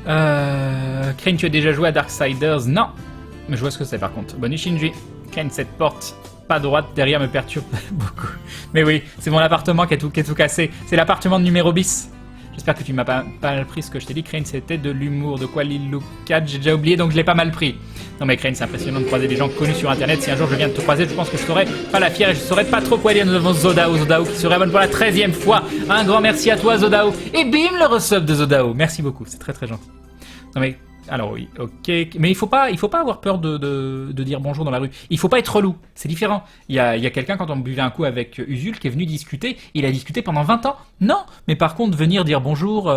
Crane, tu as déjà joué à Darksiders? Non. Mais je vois ce que c'est par contre. Bonne Shinji. Crane, cette porte pas droite derrière me perturbe beaucoup. Mais oui, c'est mon appartement qui est tout cassé. C'est l'appartement de numéro bis. J'espère que tu m'as pas mal pris ce que je t'ai dit. Crane, c'était de l'humour. De quoi Lil 4? J'ai déjà oublié, donc je l'ai pas mal pris. Non mais Crane, c'est impressionnant de croiser des gens connus sur internet. Si un jour je viens de te croiser, je pense que je serais pas la fière et je saurais pas trop quoi dire. Nous avons Zodao qui se réabonne pour la 13e fois. Un grand merci à toi Zodao. Et bim, le resub de Zodao. Merci beaucoup, c'est très très gentil. Non mais... Alors oui, ok, mais il faut pas avoir peur de dire bonjour dans la rue. Il faut pas être relou, c'est différent. Il y a quelqu'un, quand on buvait un coup avec Usul, qui est venu discuter, il a discuté pendant 20 ans. Non, mais par contre, venir dire bonjour,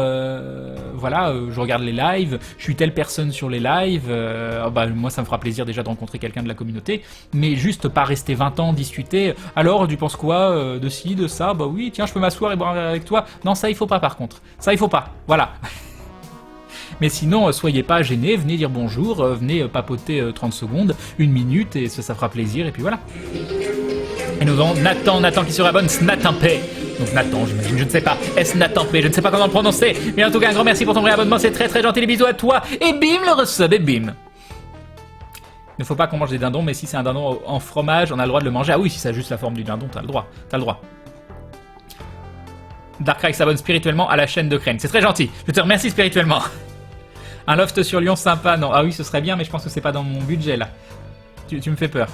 voilà, je regarde les lives, je suis telle personne sur les lives, bah, moi ça me fera plaisir déjà de rencontrer quelqu'un de la communauté, mais juste pas rester 20 ans, discuter, alors tu penses quoi de ci, de ça, bah oui, tiens, je peux m'asseoir et boire avec toi. Non, ça il faut pas par contre, ça il faut pas, voilà. Mais sinon, soyez pas gênés, venez dire bonjour, venez papoter 30 secondes, 1 minute, et ça fera plaisir, et puis voilà. Et nous avons Nathan qui se réabonne, Nathan P. Donc Nathan, j'imagine, je ne sais pas, est-ce Nathan P, je ne sais pas comment le prononcer, mais en tout cas, un grand merci pour ton réabonnement, c'est très très gentil, les bisous à toi, et bim, le resub, et bim. Il ne faut pas qu'on mange des dindons, mais si c'est un dindon en fromage, on a le droit de le manger. Ah oui, si ça a juste la forme du dindon, t'as le droit, Darkrai s'abonne spirituellement à la chaîne de Crane, c'est très gentil, je te remercie spirituellement. Un loft sur Lyon sympa, non. Ah oui, ce serait bien, mais je pense que c'est pas dans mon budget, là. Tu me fais peur.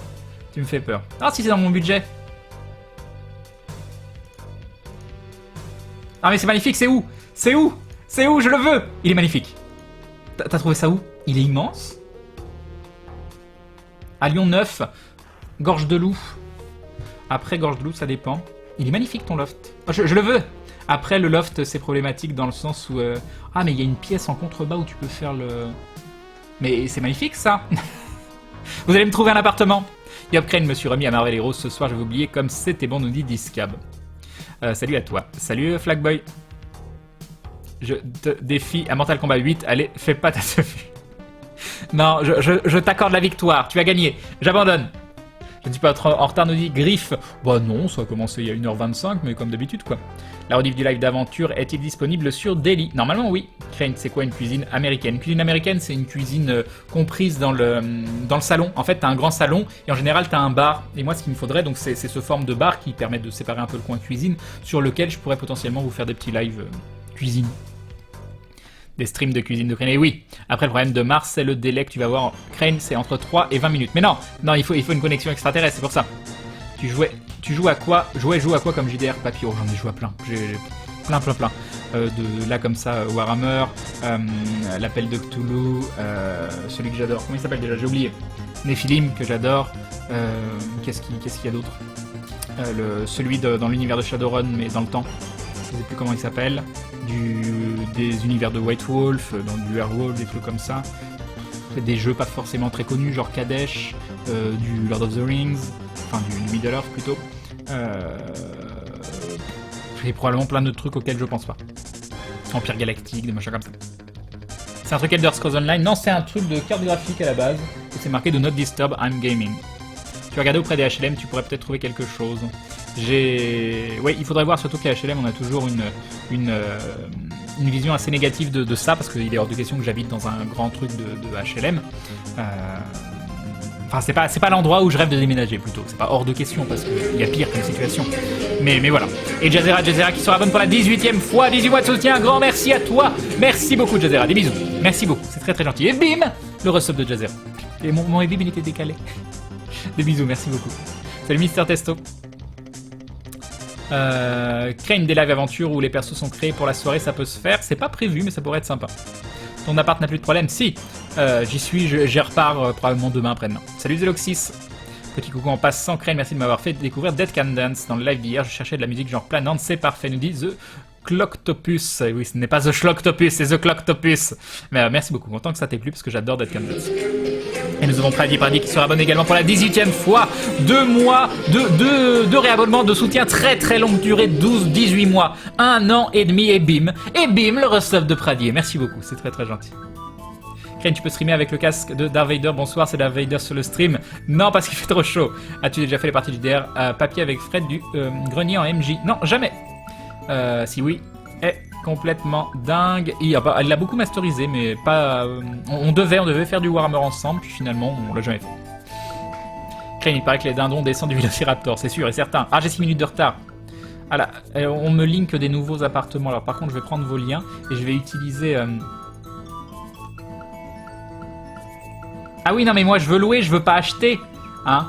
Tu me fais peur. Ah, si c'est dans mon budget. Ah, mais c'est magnifique, c'est où? C'est où? C'est où? Je le veux! Il est magnifique. T'as trouvé ça où? Il est immense. À Lyon 9, Gorge de Loup. Après Gorge de Loup, ça dépend. Il est magnifique, ton loft. Oh, je le veux! Après, le loft, c'est problématique dans le sens où... Ah, mais il y a une pièce en contrebas où tu peux faire le... Mais c'est magnifique, ça. Vous allez me trouver un appartement. Yop Crane, me suis remis à Marvel Heroes ce soir, j'avais oublié comme c'était bon, nous dit Discab. Salut à toi. Salut, Flagboy. Je te défie à Mortal Kombat 8. Allez, fais pas ta Sophie. Non, je t'accorde la victoire. Tu as gagné. J'abandonne. Je ne suis pas en retard, nous dit Griff. Bah non, ça a commencé il y a 1h25, mais comme d'habitude, quoi. La rediff du live d'aventure est-il disponible sur Daily? Normalement, oui. Crane, c'est quoi une cuisine américaine? Une cuisine américaine, c'est une cuisine comprise dans le salon. En fait, t'as un grand salon, et en général, t'as un bar. Et moi, ce qu'il me faudrait, donc, c'est ce forme de bar qui permet de séparer un peu le coin cuisine, sur lequel je pourrais potentiellement vous faire des petits lives cuisine. Des streams de cuisine de Crane. Et oui, après le problème de Mars, c'est le délai que tu vas voir. Crane, c'est entre 3 et 20 minutes. Mais non, il faut une connexion extraterrestre, c'est pour ça. Tu joues à quoi? Joue à quoi comme JDR Papillon? J'en ai joué à plein. J'ai plein. De là comme ça, Warhammer, l'appel de Cthulhu, celui que j'adore. Comment il s'appelle déjà? J'ai oublié. Nephilim que j'adore. Qu'est-ce qu'il y a d'autre? Celui dans l'univers de Shadowrun, mais dans le temps. Je sais plus comment il s'appelle. Des univers de White Wolf, dans du Airwolf, des trucs comme ça. Des jeux pas forcément très connus, genre Kadesh, du Lord of the Rings, enfin du Middle-earth plutôt. Et probablement plein d'autres trucs auxquels je pense pas. Empire Galactique, des machins comme ça. C'est un truc Elder Scrolls Online? Non, c'est un truc de carte graphique à la base. Et c'est marqué Do Not Disturb, I'm Gaming. Tu vas regarder auprès des HLM, tu pourrais peut-être trouver quelque chose. Ouais, il faudrait voir surtout qu'à HLM, on a toujours une vision assez négative de ça, parce qu'il est hors de question que j'habite dans un grand truc de HLM. Enfin, c'est pas l'endroit où je rêve de déménager, plutôt. C'est pas hors de question, parce qu'il y a pire comme situation. Mais voilà. Et Jazera qui se rabonne pour la 18e fois, 18 mois de soutien, un grand merci à toi. Merci beaucoup, Jazera. Des bisous. Merci beaucoup, c'est très très gentil. Et bim, le resub de Jazera. Et mon bim, il était décalé. Des bisous, merci beaucoup. Salut Mister Testo. Crane, des live aventures où les persos sont créés pour la soirée, ça peut se faire. C'est pas prévu, mais ça pourrait être sympa. Ton appart n'a plus de problème? Si, j'y suis, j'y repars probablement demain après-demain. Salut Zeloxis. Petit coucou en passant, Crane, merci de m'avoir fait découvrir Dead Can Dance dans le live d'hier. Je cherchais de la musique genre planante, c'est parfait, nous dit The Clocktopus. Oui, ce n'est pas The Schlocktopus, c'est The Clocktopus. Mais merci beaucoup, content que ça t'ait plu parce que j'adore Dead Can Dance. Et nous avons Pradi qui se réabonne également pour la 18e fois. 2 mois de réabonnement, de soutien très très longue durée, 18 mois, 1 an et demi et bim, le resub de Pradi. Merci beaucoup, c'est très très gentil. Crane, tu peux streamer avec le casque de Darth Vader. Bonsoir, c'est Darth Vader sur le stream. Non, parce qu'il fait trop chaud. As-tu déjà fait les parties du DR papier avec Fred du grenier en MJ? Non, jamais. Si oui, complètement dingue. Elle l'a beaucoup masterisé, mais pas... on devait faire du Warhammer ensemble, puis finalement, on l'a jamais fait. Crane, il paraît que les dindons descendent du Vélociraptor, c'est sûr et certain. Ah, j'ai 6 minutes de retard. Ah là, on me link des nouveaux appartements. Alors par contre, je vais prendre vos liens et je vais utiliser... Ah oui, non mais moi je veux louer, je veux pas acheter. Hein?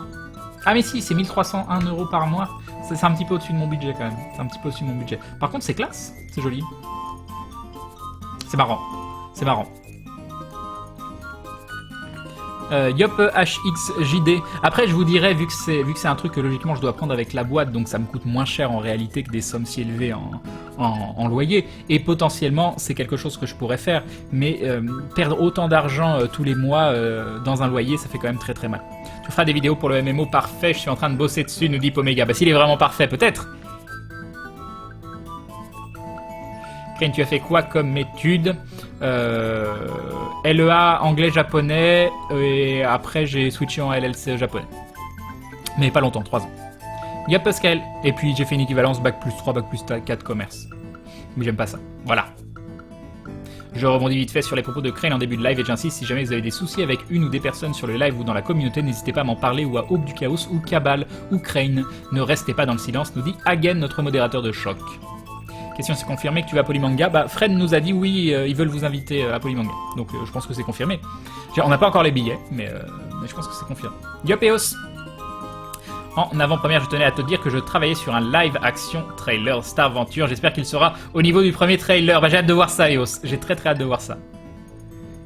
Ah mais si, c'est 1301 € par mois. C'est un petit peu au-dessus de mon budget quand même. C'est un petit peu au-dessus de mon budget. Par contre, c'est classe, c'est joli. C'est marrant. C'est marrant. Yop HXJD. Après, je vous dirais, vu que c'est un truc que logiquement je dois prendre avec la boîte, donc ça me coûte moins cher en réalité que des sommes si élevées en loyer. Et potentiellement, c'est quelque chose que je pourrais faire. Mais perdre autant d'argent tous les mois dans un loyer, ça fait quand même très très mal. Tu feras des vidéos pour le MMO parfait, je suis en train de bosser dessus, nous dit Pomega. Bah s'il est vraiment parfait, peut-être. Crane, tu as fait quoi comme études? LEA anglais-japonais, et après j'ai switché en LLC japonais. Mais pas longtemps, 3 ans. Yep Pascal, et puis j'ai fait une équivalence Bac plus 3, Bac plus 4 commerce. Mais j'aime pas ça. Voilà. Je rebondis vite fait sur les propos de Crane en début de live et j'insiste, si jamais vous avez des soucis avec une ou des personnes sur le live ou dans la communauté, n'hésitez pas à m'en parler ou à Aube du Chaos ou Cabal ou Crane. Ne restez pas dans le silence, nous dit Hagen, notre modérateur de choc. Question, c'est confirmé que tu vas à Polymanga? Bah, Fred nous a dit oui, ils veulent vous inviter à Polymanga. Donc je pense que c'est confirmé. On n'a pas encore les billets, mais je pense que c'est confirmé. Yop Eos! En avant-première, je tenais à te dire que je travaillais sur un live action trailer Star Venture. J'espère qu'il sera au niveau du premier trailer. Bah, j'ai hâte de voir ça, Eos. J'ai très très hâte de voir ça.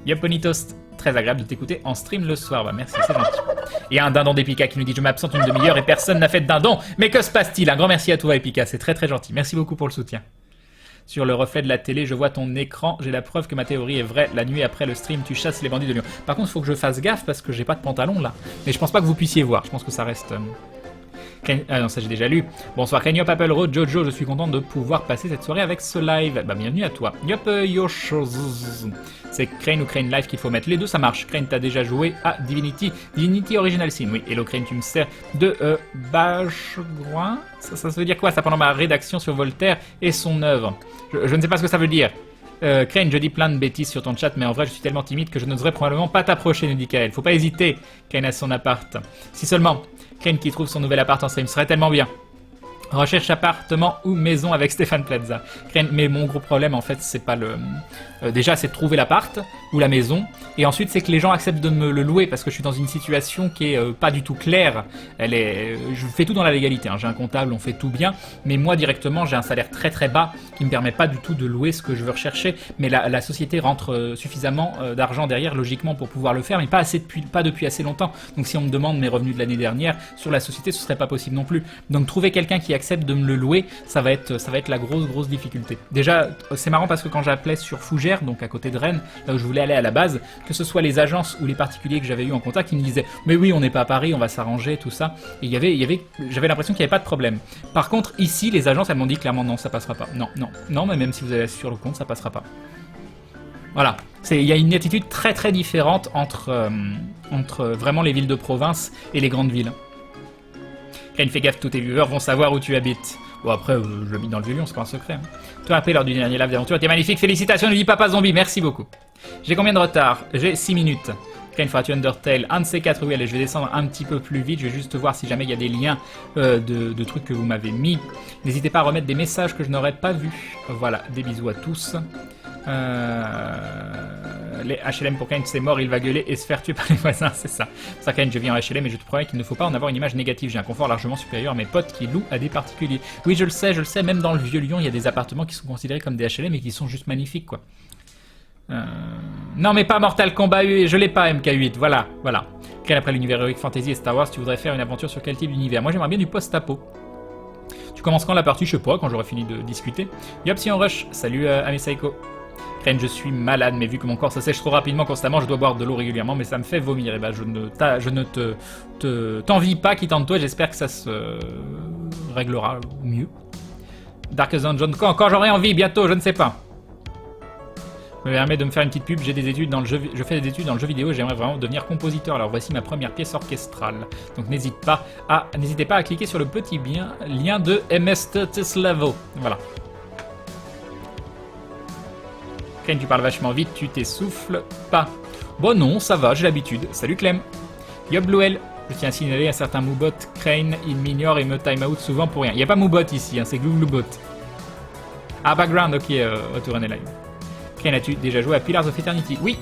Yop Toast, très agréable de t'écouter en stream le soir. Bah merci, c'est gentil. Il y a un dindon d'Epica qui nous dit je m'absente une demi-heure et personne n'a fait de dindon. Mais que se passe-t-il? Un grand merci à toi Epica, c'est très très gentil. Merci beaucoup pour le soutien. Sur le reflet de la télé, je vois ton écran. J'ai la preuve que ma théorie est vraie. La nuit après le stream, tu chasses les bandits de Lyon. Par contre, il faut que je fasse gaffe parce que j'ai pas de pantalon là. Mais je pense pas que vous puissiez voir. Je pense que ça reste... Ah non, ça j'ai déjà lu. Bonsoir Crane, Yop Apple Road, Jojo, je suis content de pouvoir passer cette soirée avec ce live. Bah bienvenue à toi. Yop Yoshos. C'est Crane ou Crane Live qu'il faut mettre. Les deux ça marche. Crane, t'as déjà joué à Divinity. Divinity Original Sin, oui. Hello Crane, tu me sers de Bachegroin. Ça veut dire quoi ça pendant ma rédaction sur Voltaire et son œuvre? Je ne sais pas ce que ça veut dire. Crane, je dis plein de bêtises sur ton chat, mais en vrai je suis tellement timide que je n'oserais probablement pas t'approcher, nous dit Kael. Faut pas hésiter, Crane a son appart. Si seulement Crane qui trouve son nouvel appart en stream, ce serait tellement bien. Recherche appartement ou maison avec Stéphane Plaza. Crane, mais mon gros problème en fait c'est pas le... déjà c'est de trouver l'appart ou la maison, et ensuite c'est que les gens acceptent de me le louer parce que je suis dans une situation qui est pas du tout claire. Je fais tout dans la légalité, hein. J'ai un comptable, on fait tout bien, mais moi directement j'ai un salaire très très bas qui me permet pas du tout de louer ce que je veux rechercher, mais la société rentre suffisamment d'argent derrière logiquement pour pouvoir le faire, mais pas depuis assez longtemps. Donc si on me demande mes revenus de l'année dernière sur la société, ce serait pas possible non plus. Donc trouver quelqu'un qui accepte de me le louer, ça va être la grosse difficulté. Déjà c'est marrant parce que quand j'appelais sur Fougères, donc à côté de Rennes, là où je voulais aller à la base, que ce soit les agences ou les particuliers que j'avais eu en contact, ils me disaient mais oui on n'est pas à Paris, on va s'arranger, tout ça. Et j'avais l'impression qu'il n'y avait pas de problème. Par contre ici les agences elles m'ont dit clairement non ça passera pas. Non, mais même si vous allez sur le compte ça passera pas. Voilà, il y a une attitude très très différente entre vraiment les villes de province et les grandes villes. Crane, fais gaffe, tous tes viewers vont savoir où tu habites. Bon après, je habite dans le Vieux-Lyon, c'est pas un secret. Hein. Toi, appelé lors du dernier live d'aventure, t'es magnifique, félicitations, nous dit Papa Zombie, merci beaucoup. J'ai combien de retard? J'ai 6 minutes. Crane, feras-tu Undertale? Un de ces 4, oui, allez, je vais descendre un petit peu plus vite, je vais juste voir si jamais il y a des liens de trucs que vous m'avez mis. N'hésitez pas à remettre des messages que je n'aurais pas vus. Voilà, des bisous à tous. Les HLM pour Kane c'est mort, il va gueuler et se faire tuer par les voisins, c'est ça. C'est ça Kane, je vis en HLM et je te promets qu'il ne faut pas en avoir une image négative. J'ai un confort largement supérieur à mes potes qui louent à des particuliers. Oui, je le sais, même dans le Vieux-Lyon, il y a des appartements qui sont considérés comme des HLM et qui sont juste magnifiques, quoi. Non mais pas Mortal Kombat 8, je l'ai pas MK8, voilà. Kane, après l'univers Heroic Fantasy et Star Wars, tu voudrais faire une aventure sur quel type d'univers? Moi j'aimerais bien du post-apo. Tu commences quand la partie? Je sais pas, quand j'aurai fini de discuter. Yop, si on rush, salut Amesaiko. Crane, je suis malade, mais vu que mon corps se sèche trop rapidement constamment, je dois boire de l'eau régulièrement, mais ça me fait vomir. Et ben, je ne t'envie pas qui tente toi, j'espère que ça se réglera au mieux. Darkest Dungeon, quand j'aurai envie, bientôt, je ne sais pas. Me permet de me faire une petite pub, je fais des études dans le jeu vidéo et j'aimerais vraiment devenir compositeur. Alors voici ma première pièce orchestrale. Donc n'hésitez pas à cliquer sur le petit lien de MS Teslavo. Voilà. Crane, tu parles vachement vite, tu t'essouffles pas. Bon non, ça va, j'ai l'habitude. Salut Clem. Yop Bluel. Je tiens à signaler un certain Moobot. Crane, il m'ignore et me time out souvent pour rien. Il n'y a pas Moobot ici, hein, c'est Glouglobot. Ah, background, ok, Autoren est live. Crane, as-tu déjà joué à Pillars of Eternity? Oui.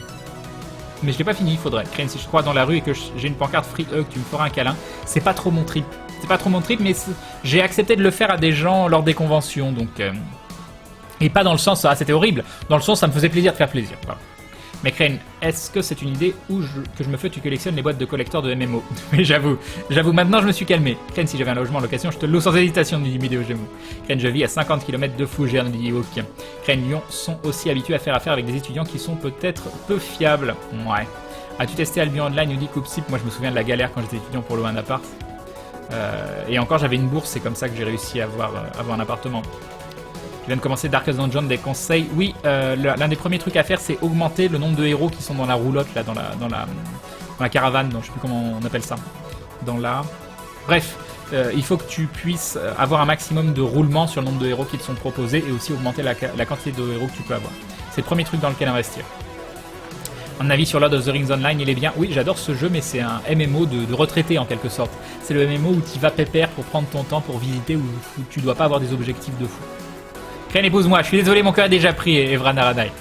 Mais je l'ai pas fini, il faudrait. Crane, si je crois dans la rue et que j'ai une pancarte Free Hug, tu me feras un câlin. C'est pas trop mon trip. C'est pas trop mon trip, mais j'ai accepté de le faire à des gens lors des conventions, donc... Et pas dans le sens, ah c'était horrible, dans le sens ça me faisait plaisir de faire plaisir. Voilà. Mais Crane, est-ce que c'est une idée que je me fais, tu collectionnes les boîtes de collecteurs de MMO? Mais j'avoue, maintenant je me suis calmé. Crane, si j'avais un logement en location, je te le loue sans hésitation, nous dit Mideo Gémeaux. Crane, je vis à 50 km de Fougères, nous dit Hawk. Crane, Lyon sont aussi habitués à faire affaire avec des étudiants qui sont peut-être peu fiables. Ouais. As-tu testé Albion Online, nous dit Coupsip? Moi je me souviens de la galère quand j'étais étudiant pour louer un appart. Et encore j'avais une bourse, c'est comme ça que j'ai réussi à avoir un appartement. Je viens de commencer Darkest Dungeon, des conseils. Oui, l'un des premiers trucs à faire, c'est augmenter le nombre de héros qui sont dans la roulotte, là, dans la caravane, donc, je sais plus comment on appelle ça. Bref, il faut que tu puisses avoir un maximum de roulement sur le nombre de héros qui te sont proposés et aussi augmenter la quantité de héros que tu peux avoir. C'est le premier truc dans lequel investir. Un avis sur Lord of the Rings Online, il est bien. Oui, j'adore ce jeu, mais c'est un MMO de retraité en quelque sorte. C'est le MMO où tu vas pépère pour prendre ton temps, pour visiter, où tu dois pas avoir des objectifs de fou. Crane, épouse-moi, je suis désolé, mon cœur est déjà pris, Evra Naradai.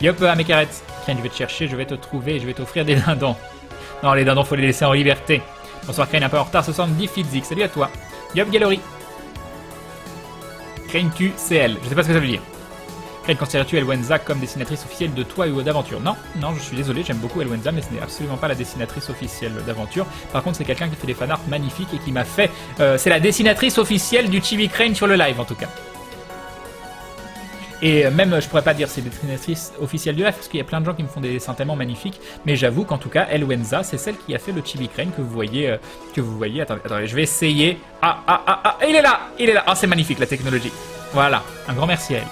Yop, à mes carettes. Crane, je vais te chercher, je vais te trouver et je vais t'offrir des dindons. Non, les dindons, faut les laisser en liberté. Bonsoir Crane, un peu en retard ce soir, me dit Fitzik. Salut à toi. Yop, Gallery. Crane QCL, je sais pas ce que ça veut dire. Crane, considères-tu Elwenza comme dessinatrice officielle de toi ou d'aventure? Non, je suis désolé, j'aime beaucoup Elwenza, mais ce n'est absolument pas la dessinatrice officielle d'aventure. Par contre, c'est quelqu'un qui fait des fanarts magnifiques et qui m'a fait... c'est la dessinatrice officielle du Chibi Crane sur le live, en tout cas. Et même, je pourrais pas dire c'est dessinatrice officielle du live, parce qu'il y a plein de gens qui me font des dessins tellement magnifiques, mais j'avoue qu'en tout cas, Elwenza, c'est celle qui a fait le Chibi Crane que vous voyez. Attendez, je vais essayer. Il est là. Ah, c'est magnifique la technologie. Voilà, un grand merci à elle.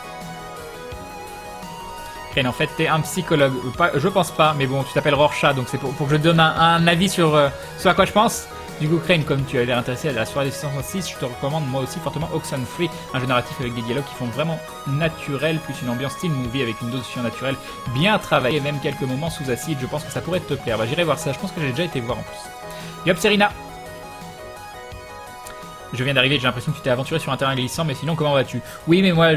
Crane, en fait, t'es un psychologue. Je pense pas, mais bon, tu t'appelles Rorschach, donc c'est pour que je te donne un avis sur à quoi je pense. Du coup, Crane, comme tu as l'air intéressé à la soirée des 606, je te recommande moi aussi fortement Oxenfree, un jeu narratif avec des dialogues qui font vraiment naturel, plus une ambiance style movie avec une dose surnaturelle bien travaillée, et même quelques moments sous acide. Je pense que ça pourrait te plaire. Bah, j'irai voir ça, je pense que j'ai déjà été voir en plus. Yop, Serena. Je viens d'arriver, j'ai l'impression que tu t'es aventuré sur un terrain glissant, mais sinon comment vas-tu? Oui, mais moi,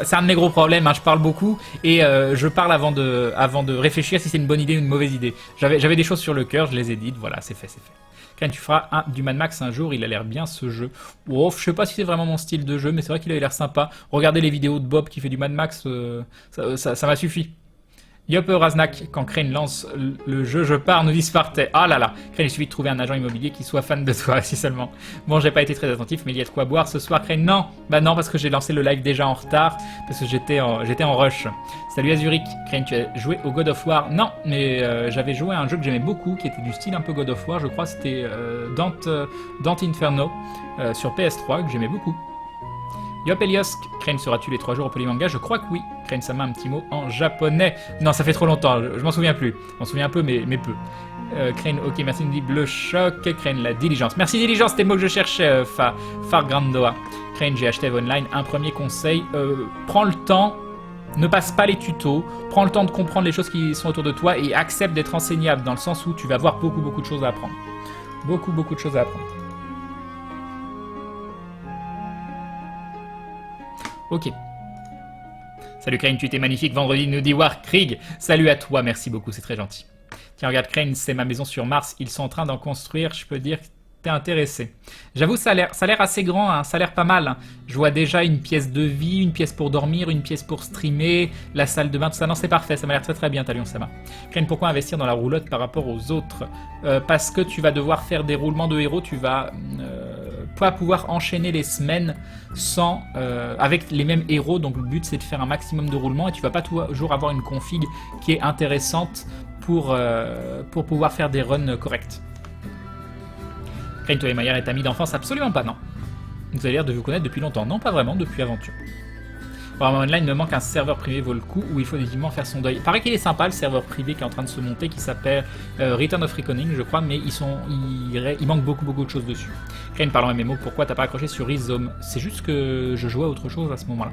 c'est un de mes gros problèmes, hein, je parle beaucoup, et je parle avant de réfléchir si c'est une bonne idée ou une mauvaise idée. J'avais des choses sur le cœur, je les ai dites, voilà, c'est fait. Crane, tu feras du Mad Max un jour, il a l'air bien ce jeu. Oh, je sais pas si c'est vraiment mon style de jeu, mais c'est vrai qu'il a l'air sympa. Regardez les vidéos de Bob qui fait du Mad Max, ça m'a suffi. Yop, Raznak, quand Crane lance le jeu, je pars, nous dit Spartay. Ah là là, Crane, il suffit de trouver un agent immobilier qui soit fan de toi, si seulement. Bon, j'ai pas été très attentif, mais il y a de quoi boire ce soir, Crane. Non, bah non, parce que j'ai lancé le live déjà en retard, parce que j'étais en rush. Salut à Zurich, Crane, tu as joué au God of War? Non, mais j'avais joué à un jeu que j'aimais beaucoup, qui était du style un peu God of War, je crois, c'était Dante Inferno, sur PS3, que j'aimais beaucoup. Yop Eliosk, Crane, seras-tu les 3 jours au Polymanga? Je crois que oui. Crane Sama, un petit mot en japonais. Non, ça fait trop longtemps, je m'en souviens plus. Je m'en souviens un peu, mais peu. Crane, ok, merci, nous dit Bleu Choc. Crane, la diligence. Merci diligence, c'était le mot que je cherchais, Far Grandoa. Crane, j'ai acheté Online. Un premier conseil, prends le temps, ne passe pas les tutos, prends le temps de comprendre les choses qui sont autour de toi et accepte d'être enseignable, dans le sens où tu vas avoir beaucoup de choses à apprendre. Beaucoup de choses à apprendre. Ok. Salut Crane, tu étais magnifique vendredi, nous dit Warkrieg. Salut à toi, merci beaucoup, c'est très gentil. Tiens, regarde Crane, c'est ma maison sur Mars, ils sont en train d'en construire, je peux dire que t'es intéressé. J'avoue, ça a l'air assez grand, hein, ça a l'air pas mal. Hein. Je vois déjà une pièce de vie, une pièce pour dormir, une pièce pour streamer, la salle de bain, tout ça. Non, c'est parfait, ça m'a l'air très bien, Talion Sama. Crane, pourquoi investir dans la roulotte par rapport aux autres? Parce que tu vas devoir faire des roulements de héros, tu vas pas pouvoir enchaîner les semaines sans avec les mêmes héros, donc le but c'est de faire un maximum de roulements et tu vas pas toujours avoir une config qui est intéressante pour pouvoir faire des runs corrects. Crane, toi et Maillard est ami d'enfance? Absolument pas, non. Vous avez l'air de vous connaître depuis longtemps. Non, pas vraiment, depuis Aventure. Pour Online, me manque un serveur privé vaut le coup où il faut définitivement faire son deuil. Il paraît qu'il est sympa le serveur privé qui est en train de se monter, qui s'appelle Return of Reckoning, je crois, mais il manque beaucoup de choses dessus. Crane, parlant MMO, pourquoi t'as pas accroché sur Rhizome? C'est juste que je jouais à autre chose à ce moment-là.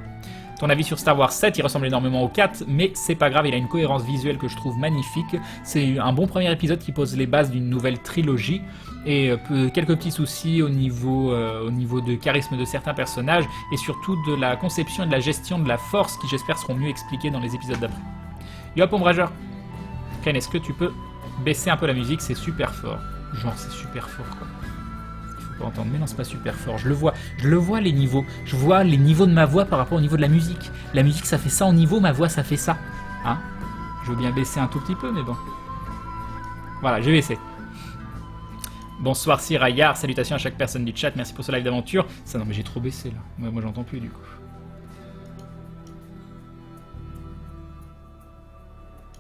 Ton avis sur Star Wars 7, il ressemble énormément au 4, mais c'est pas grave, il a une cohérence visuelle que je trouve magnifique. C'est un bon premier épisode qui pose les bases d'une nouvelle trilogie, et quelques petits soucis au niveau de charisme de certains personnages, et surtout de la conception et de la gestion de la force, qui j'espère seront mieux expliqués dans les épisodes d'après. Yo hop, ombrageur. Ken, est-ce que tu peux baisser un peu la musique? C'est super fort. Genre, c'est super fort, quoi. Faut pas entendre, mais non, c'est pas super fort. Je le vois les niveaux. Je vois les niveaux de ma voix par rapport au niveau de la musique. La musique, ça fait ça en niveau, ma voix, ça fait ça. Hein? Je veux bien baisser un tout petit peu, mais bon. Voilà, j'ai baissé. Bonsoir Sirayar, salutations à chaque personne du chat, merci pour ce live d'aventure. Ça, non, mais j'ai trop baissé, là. Moi j'entends plus, du coup.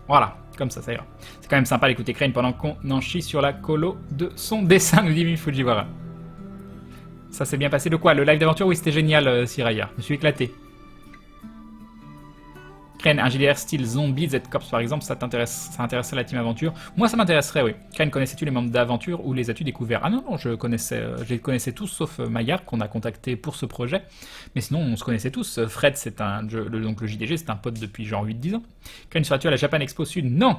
Voilà. Comme ça ira. C'est quand même sympa d'écouter Crane pendant qu'on en chie sur la colo de son dessin, nous dit Mimi Fujiwara. Ça s'est bien passé de quoi? Le live d'aventure? Oui, c'était génial, Siraya. Je me suis éclaté. Crane, un GDR style zombie, Z-Corps par exemple, ça intéresserait la team aventure? Moi, ça m'intéresserait, oui. Crane, connaissais-tu les membres d'aventure ou les as-tu découverts? Ah non, je les connaissais tous, sauf Maillard, qu'on a contacté pour ce projet. Mais sinon, on se connaissait tous. Fred, c'est donc le JDG, c'est un pote depuis genre 8-10 ans. Crane, seras-tu à la Japan Expo Sud? Non!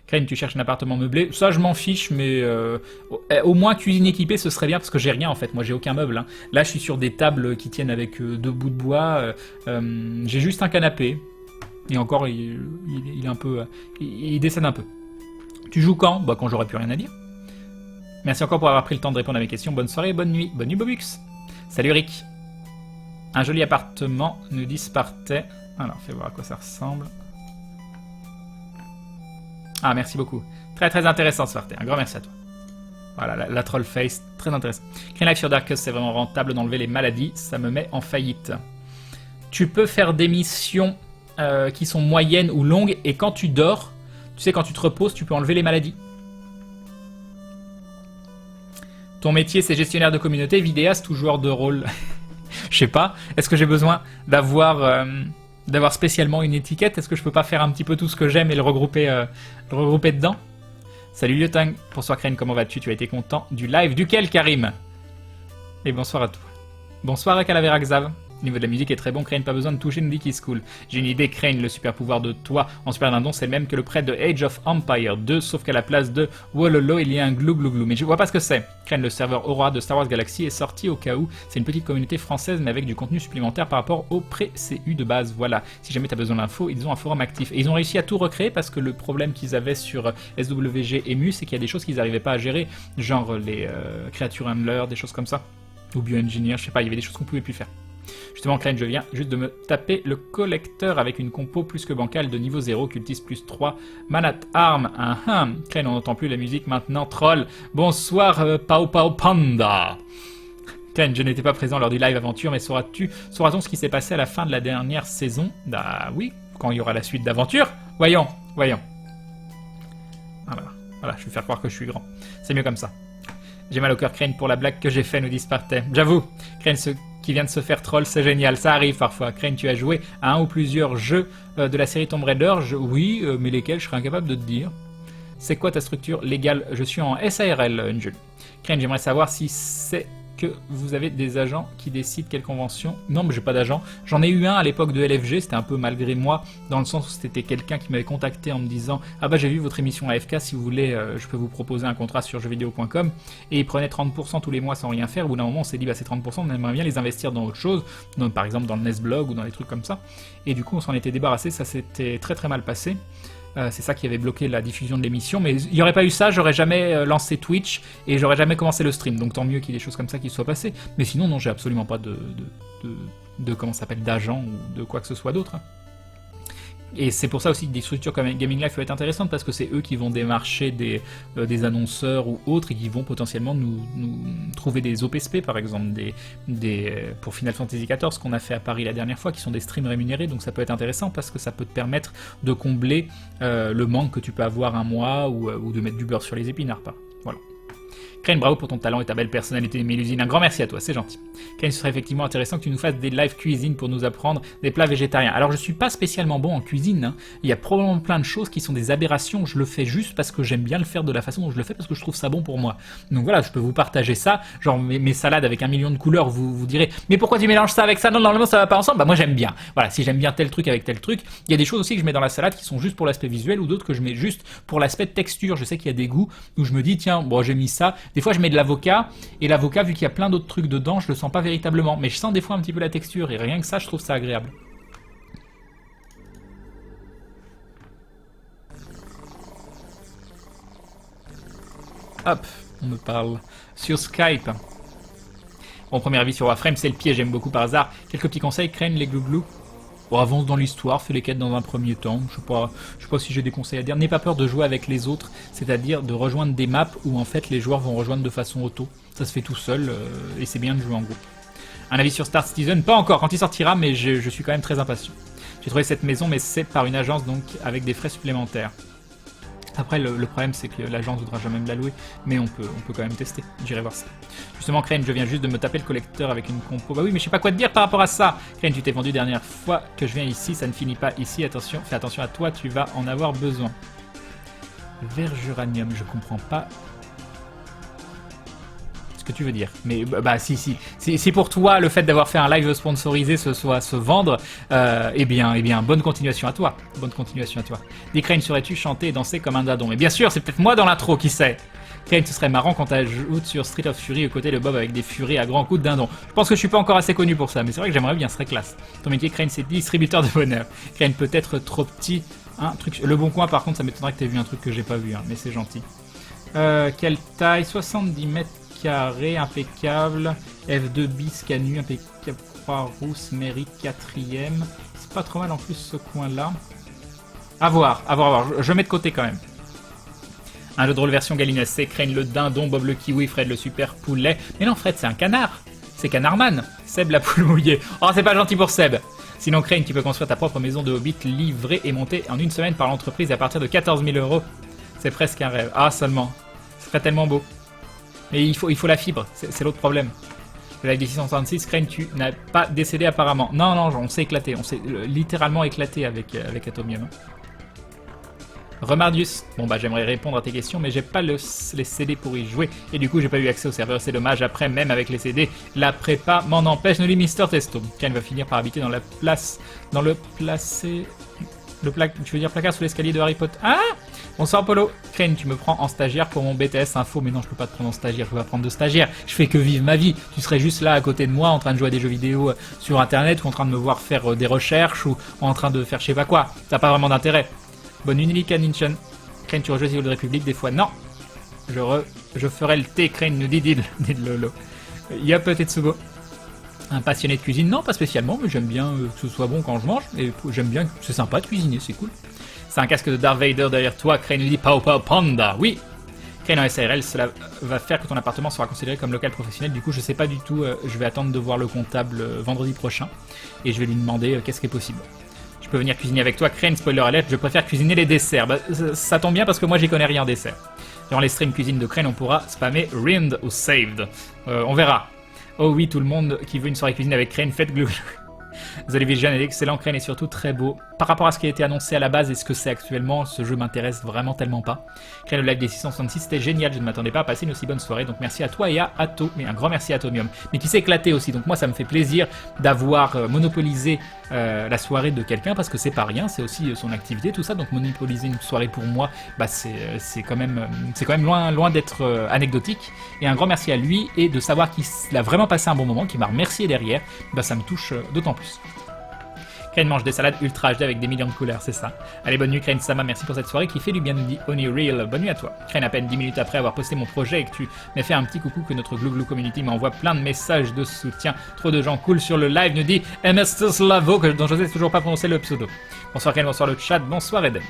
Crane, tu cherches un appartement meublé? Ça, je m'en fiche, mais au moins cuisine équipée, ce serait bien, parce que j'ai rien en fait. Moi, j'ai aucun meuble. Hein. Là, je suis sur des tables qui tiennent avec 2 bouts de bois. J'ai juste un canapé. Et encore, il est un peu... il décède un peu. Tu joues quand? Bah, quand j'aurai plus rien à dire. Merci encore pour avoir pris le temps de répondre à mes questions. Bonne soirée, bonne nuit. Bonne nuit, Bobux. Salut, Rick. Un joli appartement, nous dit Spartais. Alors, fais voir à quoi ça ressemble. Ah, merci beaucoup. Très, très intéressant, Spartais. Un grand merci à toi. Voilà, la troll face, très intéressant. Green Life sur Darkus, c'est vraiment rentable d'enlever les maladies. Ça me met en faillite. Tu peux faire des missions... qui sont moyennes ou longues, et quand tu dors, tu sais, quand tu te reposes, tu peux enlever les maladies. Ton métier, c'est gestionnaire de communauté, vidéaste ou joueur de rôle? Je sais pas. Est-ce que j'ai besoin d'avoir spécialement une étiquette? Est-ce que je peux pas faire un petit peu tout ce que j'aime et le regrouper dedans? Salut Liotang, bonsoir Crane, comment vas-tu? Tu as été content du live duquel, Karim? Et bonsoir à toi. Bonsoir à Calavera Xav. Le niveau de la musique est très bon, Crane, pas besoin de toucher, nous dit Kiss Cool. J'ai une idée, Crane, le super pouvoir de toi en Super Dindon, c'est le même que le prêt de Age of Empire 2, sauf qu'à la place de Wololo, il y a un glou glou glou. Mais je vois pas ce que c'est. Crane, le serveur Aura de Star Wars Galaxy est sorti au cas où. C'est une petite communauté française, mais avec du contenu supplémentaire par rapport au pré-CU de base. Voilà. Si jamais t'as besoin d'infos, ils ont un forum actif. Et ils ont réussi à tout recréer parce que le problème qu'ils avaient sur SWG et MU, c'est qu'il y a des choses qu'ils n'arrivaient pas à gérer, genre les créatures handlers, des choses comme ça. Ou bioengineer, je sais pas, il y avait des choses qu'on pouvait plus faire. Justement, Crane, je viens juste de me taper le collecteur avec une compo plus que bancale de niveau 0, cultiste plus 3, manat arm, Crane, on n'entend plus la musique maintenant, troll. Bonsoir, Pao Pao Panda. Crane, je n'étais pas présent lors du live aventure, mais saura-t-on ce qui s'est passé à la fin de la dernière saison? Bah oui, quand il y aura la suite d'aventure. Voyons. Voilà, je vais faire croire que je suis grand. C'est mieux comme ça. J'ai mal au cœur, Crane, pour la blague que j'ai fait, nous dit Spartais. J'avoue, Crane, qui vient de se faire troll, c'est génial, ça arrive parfois. Crane, tu as joué à un ou plusieurs jeux de la série Tomb Raider? Oui, mais lesquels, je serais incapable de te dire. C'est quoi ta structure légale? Je suis en SARL, Angel. Crane, j'aimerais savoir si c'est que vous avez des agents qui décident quelle convention. Non, mais j'ai pas d'agent. J'en ai eu un à l'époque de LFG, c'était un peu malgré moi, dans le sens où c'était quelqu'un qui m'avait contacté en me disant « Ah bah j'ai vu votre émission AFK, si vous voulez, je peux vous proposer un contrat sur jeuxvideo.com » et il prenait 30% tous les mois sans rien faire. Au bout d'un moment, on s'est dit « Bah ces 30%, on aimerait bien les investir dans autre chose, donc, par exemple dans le Nesblog ou dans des trucs comme ça. » Et du coup, on s'en était débarrassé, ça s'était très très mal passé. C'est ça qui avait bloqué la diffusion de l'émission, mais il n'y aurait pas eu ça, j'aurais jamais lancé Twitch et j'aurais jamais commencé le stream, donc tant mieux qu'il y ait des choses comme ça qui se soient passées. Mais sinon, non, j'ai absolument pas de comment ça s'appelle, d'agent ou de quoi que ce soit d'autre. Et c'est pour ça aussi que des structures comme Gaming Life peuvent être intéressantes, parce que c'est eux qui vont démarcher des annonceurs ou autres et qui vont potentiellement nous trouver des OPSP par exemple, pour Final Fantasy XIV qu'on a fait à Paris la dernière fois, qui sont des streams rémunérés, donc ça peut être intéressant parce que ça peut te permettre de combler le manque que tu peux avoir un mois ou de mettre du beurre sur les épinards. Voilà. Crane, bravo pour ton talent et ta belle personnalité, Mélusine. Un grand merci à toi, c'est gentil. Crane, ce serait effectivement intéressant que tu nous fasses des live cuisine pour nous apprendre des plats végétariens. Alors, je suis pas spécialement bon en cuisine, hein. Il y a probablement plein de choses qui sont des aberrations. Je le fais juste parce que j'aime bien le faire de la façon dont je le fais, parce que je trouve ça bon pour moi. Donc voilà, je peux vous partager ça. Genre, mes salades avec 1 million de couleurs, vous direz, mais pourquoi tu mélanges ça avec ça? Non, normalement, ça va pas ensemble. Bah, moi, j'aime bien. Voilà, si j'aime bien tel truc avec tel truc. Il y a des choses aussi que je mets dans la salade qui sont juste pour l'aspect visuel ou d'autres que je mets juste pour l'aspect texture. Je sais qu'il y a des goûts où je me dis, tiens, bon, j'ai mis ça. Des fois, je mets de l'avocat, et l'avocat, vu qu'il y a plein d'autres trucs dedans, je le sens pas véritablement. Mais je sens des fois un petit peu la texture, et rien que ça, je trouve ça agréable. Hop, on me parle sur Skype. Bon, premier avis sur Warframe, c'est le piège, j'aime beaucoup par hasard. Quelques petits conseils, Crane, les glouglous. Bon, avance dans l'histoire, fais les quêtes dans un premier temps. Je sais pas si j'ai des conseils à dire. N'aie pas peur de jouer avec les autres, c'est-à-dire de rejoindre des maps où en fait les joueurs vont rejoindre de façon auto. Ça se fait tout seul et c'est bien de jouer en groupe. Un avis sur Star Citizen, pas encore, quand il sortira, mais je suis quand même très impatient. J'ai trouvé cette maison, mais c'est par une agence, donc avec des frais supplémentaires. Après, le problème, c'est que l'agence voudra jamais me la louer, mais on peut quand même tester. J'irai voir ça. Justement, Crane, je viens juste de me taper le collecteur avec une compo. Bah oui, mais je sais pas quoi te dire par rapport à ça. Crane, tu t'es vendu dernière fois que je viens ici, ça ne finit pas ici. Attention, fais attention à toi, tu vas en avoir besoin. Verguranium, je comprends pas ce que tu veux dire. Mais bah si pour toi le fait d'avoir fait un live sponsorisé soit se vendre, eh bien bonne continuation à toi. Bonne continuation à toi. Dis Crane, saurais-tu chanter et danser comme un dindon? Mais bien sûr, c'est peut-être moi dans l'intro, qui sait. Crane, ce serait marrant quand t'ajoutes sur Street of Fury aux côtés de Bob avec des furies à grands coups de dindon. Je pense que je suis pas encore assez connu pour ça, mais c'est vrai que j'aimerais bien, ce serait classe. Ton métier, Crane, c'est distributeur de bonheur. Crane peut être trop petit. Un truc. Le Bon Coin, par contre, ça m'étonnerait que t'aies vu un truc que j'ai pas vu, hein, mais c'est gentil. Quelle taille? 70 mètres carré, impeccable. F2 bis, canu, impeccable. Croix-Rousse, mairie, 4ème. C'est pas trop mal en plus ce coin-là. À voir. Je mets de côté quand même. Un jeu de rôle version Galina, c'est Crane le dindon, Bob le kiwi, Fred le super poulet. Mais non, Fred, c'est un canard. C'est Canardman. Seb la poule mouillée. Oh, c'est pas gentil pour Seb. Sinon, Crane, tu peux construire ta propre maison de Hobbit livrée et montée en une semaine par l'entreprise à partir de 14 000 €. C'est presque un rêve. Ah, seulement. Ce serait tellement beau. Mais il faut la fibre, c'est l'autre problème. Le live des 666, Crane, tu n'as pas décédé apparemment. Non, on s'est éclaté, on s'est littéralement éclaté avec Atomium. Remardius, bon bah j'aimerais répondre à tes questions, mais j'ai pas les CD pour y jouer, et du coup j'ai pas eu accès au serveur, c'est dommage. Après, même avec les CD, la prépa m'en empêche, nous dit Mister Testo. Crane va finir par habiter dans la place, tu veux dire placard sous l'escalier de Harry Potter. Ah! Bonsoir Polo. Crane, tu me prends en stagiaire pour mon BTS Info, mais non, je peux pas te prendre en stagiaire, je peux pas prendre de stagiaire. Je fais que vivre ma vie. Tu serais juste là à côté de moi en train de jouer à des jeux vidéo sur internet, ou en train de me voir faire des recherches, ou en train de faire je sais pas quoi. T'as pas vraiment d'intérêt. Bonne nuit, Kaninchen. Crane, tu rejoins les de République des fois? Non. Je ferai le thé, Crane, nous dit Lolo. Yop, Tetsugo. Un passionné de cuisine? Non, pas spécialement, mais j'aime bien que ce soit bon quand je mange, et j'aime bien, c'est sympa de cuisiner, c'est cool. C'est un casque de Darth Vader derrière toi, Crane nous dit Pau Panda, oui. Crane en SARL, cela va faire que ton appartement sera considéré comme local professionnel, du coup je sais pas du tout, je vais attendre de voir le comptable vendredi prochain, et je vais lui demander qu'est-ce qui est possible. Je peux venir cuisiner avec toi, Crane, spoiler alert, je préfère cuisiner les desserts. Bah, ça tombe bien parce que moi j'y connais rien en dessert. Durant les streams cuisine de Crane, on pourra spammer Rind ou Saved. On verra. Oh oui, tout le monde qui veut une soirée cuisine avec Crane, faites glou. The Division est excellent, Crane est surtout très beau. Par rapport à ce qui a été annoncé à la base et ce que c'est actuellement, ce jeu m'intéresse vraiment tellement pas. Crane, le live des 666, c'était génial, je ne m'attendais pas à passer une aussi bonne soirée, donc merci à toi et à Atto, mais un grand merci à Atomium, mais qui s'est éclaté aussi, donc moi ça me fait plaisir d'avoir monopolisé la soirée de quelqu'un, parce que c'est pas rien, c'est aussi son activité, tout ça, donc monopoliser une soirée pour moi, bah c'est quand même loin d'être anecdotique, et un grand merci à lui, et de savoir qu'il a vraiment passé un bon moment, qu'il m'a remercié derrière, bah ça me touche d'autant plus. Crane mange des salades ultra HD avec des millions de couleurs, c'est ça. Allez, bonne nuit Crane Sama, merci pour cette soirée qui fait du bien, nous dit Oni Real. Bonne nuit à toi. Crane, à peine 10 minutes après avoir posté mon projet et que tu m'as fait un petit coucou, que notre Glouglou Community m'envoie plein de messages de soutien. Trop de gens cool sur le live, nous dit MS Slavo, dont je sais toujours pas prononcer le pseudo. Bonsoir Crane, bonsoir le chat, bonsoir Eden.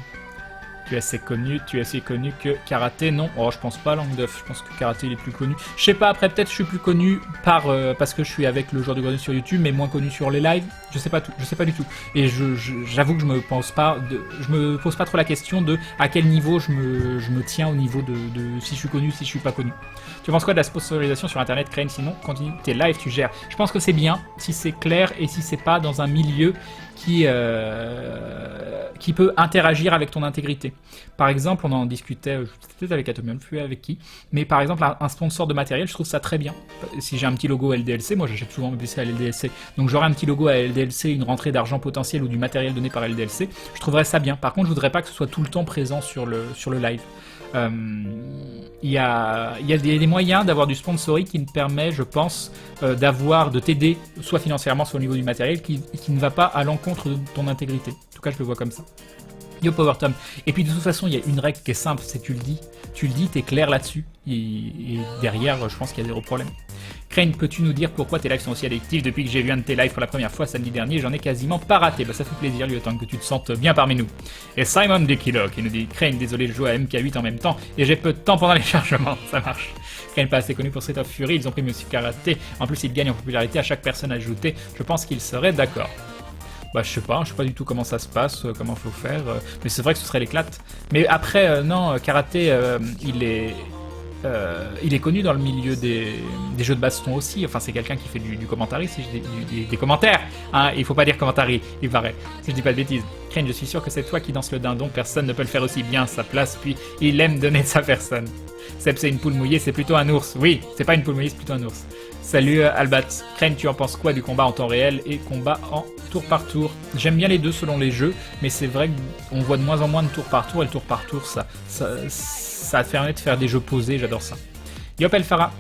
Tu es assez connu que Karaté, non. Oh, je pense pas, Langue d'œuf. Je pense que Karaté, il est plus connu. Je sais pas, après, peut-être je suis plus connu parce que je suis avec le joueur du grenier sur YouTube, mais moins connu sur les lives. Je sais pas du tout. Et j'avoue que je me pose pas trop la question de à quel niveau je me tiens au niveau de si je suis connu, si je suis pas connu. Tu penses quoi de la sponsorisation sur internet, Crane? Sinon, continue tes lives, tu gères. Je pense que c'est bien si c'est clair et si c'est pas dans un milieu qui peut interagir avec ton intégrité. Par exemple, on en discutait, peut-être avec Atomium, plus avec qui, mais par exemple, un sponsor de matériel, je trouve ça très bien. Si j'ai un petit logo à LDLC, moi j'achète souvent mes PC à LDLC, donc j'aurai un petit logo à LDLC, une rentrée d'argent potentielle ou du matériel donné par LDLC, je trouverais ça bien. Par contre, je voudrais pas que ce soit tout le temps présent sur le live. Il y a des moyens d'avoir du sponsoring qui me permet, je pense, de t'aider, soit financièrement, soit au niveau du matériel, qui ne va pas à l'encontre de ton intégrité. En tout cas, je le vois comme ça. Yo Power Tom. Et puis de toute façon, il y a une règle qui est simple, c'est tu le dis, t'es clair là-dessus. Et derrière, je pense qu'il y a zéro problème. Crane, peux-tu nous dire pourquoi tes lives sont aussi addictifs? Depuis que j'ai vu un de tes lives pour la première fois samedi dernier, j'en ai quasiment pas raté. Bah ça fait plaisir, lui, autant que tu te sentes bien parmi nous. Et Simon Dekilo qui nous dit Crane, désolé, je joue à MK8 en même temps et j'ai peu de temps pendant les chargements. Ça marche. Crane pas assez connu pour Street of Fury, ils ont pris Monsieur Karaté. En plus, il gagne en popularité à chaque personne ajoutée. Je pense qu'il serait d'accord. Bah je sais pas du tout comment ça se passe, comment faut faire, mais c'est vrai que ce serait l'éclate. Mais après, non, Karaté, il est connu dans le milieu des jeux de baston aussi, enfin c'est quelqu'un qui fait du commentary, si je dis des commentaires, hein, il faut pas dire commentary, il paraît, si je dis pas de bêtises. Crane, je suis sûr que c'est toi qui danses le dindon, personne ne peut le faire aussi bien, sa place, puis il aime donner de sa personne. Seb, c'est une poule mouillée, c'est plutôt un ours. Oui, c'est pas une poule mouillée, c'est plutôt un ours. Salut Albat. Crane, tu en penses quoi du combat en temps réel et combat en tour par tour? J'aime bien les deux selon les jeux, mais c'est vrai qu'on voit de moins en moins de tour par tour, et le tour par tour, ça permet de faire des jeux posés, j'adore ça. Yop Elfara.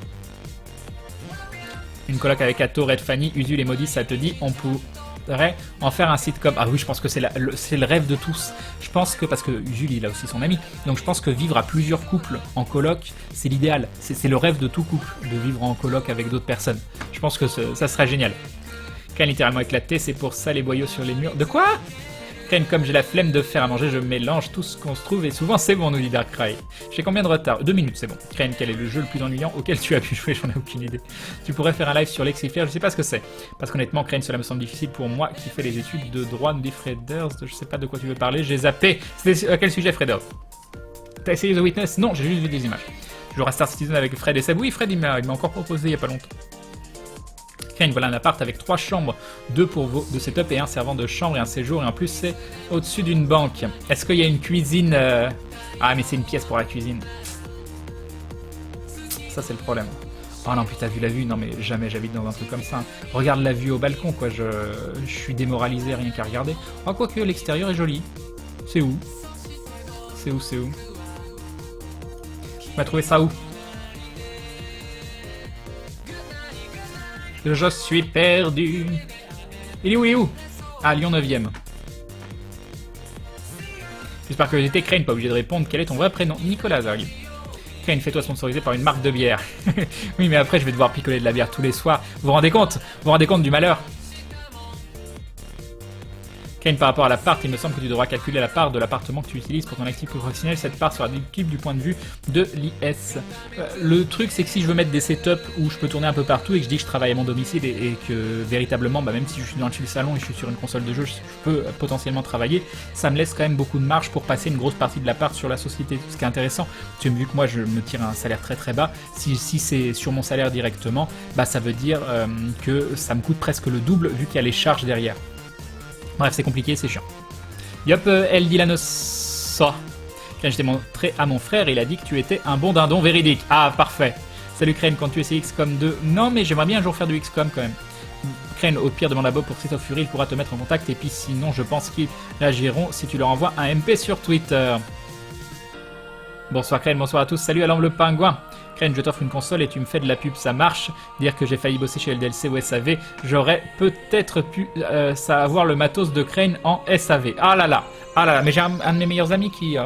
Une coloc avec Atto, Red Fanny, Usul et Maudit, ça te dit, on pourrait en faire un sitcom. Ah oui, je pense que c'est le rêve de tous. Je pense que, parce que Usul, il a aussi son ami, donc je pense que vivre à plusieurs couples en coloc, c'est l'idéal. C'est le rêve de tout couple, de vivre en coloc avec d'autres personnes. Je pense que ça serait génial. Crane littéralement éclaté, c'est pour ça les boyaux sur les murs. De quoi? Crane, comme j'ai la flemme de faire à manger, je mélange tout ce qu'on se trouve et souvent c'est bon, nous dit Darkrai. J'ai combien de retard? 2 minutes, c'est bon. Crane, quel est le jeu le plus ennuyant auquel tu as pu jouer? J'en ai aucune idée. Tu pourrais faire un live sur Lexifer, je sais pas ce que c'est. Parce qu'honnêtement, Crane, cela me semble difficile pour moi qui fais les études de droit, nous dit Freders. Je sais pas de quoi tu veux parler, j'ai zappé. C'était à quel sujet, Freders? T'as essayé The Witness? Non, j'ai juste vu des images. Tu joueras Star Citizen avec Fred et Seb. Oui, Fred, il m'a encore proposé il y a pas longtemps. Crane, voilà un appart avec 3 chambres, 2 pour vos de setup et un servant de chambre et un séjour, et en plus c'est au-dessus d'une banque. Est-ce qu'il y a une cuisine Ah mais c'est une pièce pour la cuisine. Ça c'est le problème. Oh non, puis t'as vu la vue? Non mais jamais j'habite dans un truc comme ça. Regarde la vue au balcon quoi, je suis démoralisé rien qu'à regarder. Oh quoique l'extérieur est joli. C'est où? C'est où? Tu m'as trouvé ça où? Je suis perdu. Il est où? Ah, Lyon 9ème. J'espère que j'étais Crane, pas obligé de répondre. Quel est ton vrai prénom? Nicolas Zarghi. Crane, fais-toi sponsoriser par une marque de bière. Oui, mais après, je vais devoir picoler de la bière tous les soirs. Vous vous rendez compte? Vous vous rendez compte du malheur? Crane, par rapport à l'appart, il me semble que tu devras calculer la part de l'appartement que tu utilises pour ton activité professionnelle. Cette part sera déductible du point de vue de l'IS. Le truc, c'est que si je veux mettre des setups où je peux tourner un peu partout et que je dis que je travaille à mon domicile et que véritablement, même si je suis dans le salon et je suis sur une console de jeu, je peux potentiellement travailler, ça me laisse quand même beaucoup de marge pour passer une grosse partie de l'appart sur la société. Ce qui est intéressant, tu as vu que moi je me tire un salaire très très bas. Si c'est sur mon salaire directement, ça veut dire que ça me coûte presque le double vu qu'il y a les charges derrière. Bref, c'est compliqué, c'est chiant. Yop, El Dilanos. Quand je t'ai montré à mon frère, il a dit que tu étais un bon dindon véridique. Ah, parfait. Salut Crane, quand tu essaies XCOM 2? Non, mais j'aimerais bien un jour faire du XCOM quand même. Crane, au pire, demande à Bob pour Street of Fury, il pourra te mettre en contact. Et puis sinon, je pense qu'ils réagiront si tu leur envoies un MP sur Twitter. Bonsoir Crane, bonsoir à tous. Salut Alain le pingouin. Crane, je t'offre une console et tu me fais de la pub, ça marche. Dire que j'ai failli bosser chez LDLC ou SAV, j'aurais peut-être pu avoir le matos de Crane en SAV. Ah là là, mais j'ai un de mes meilleurs amis qui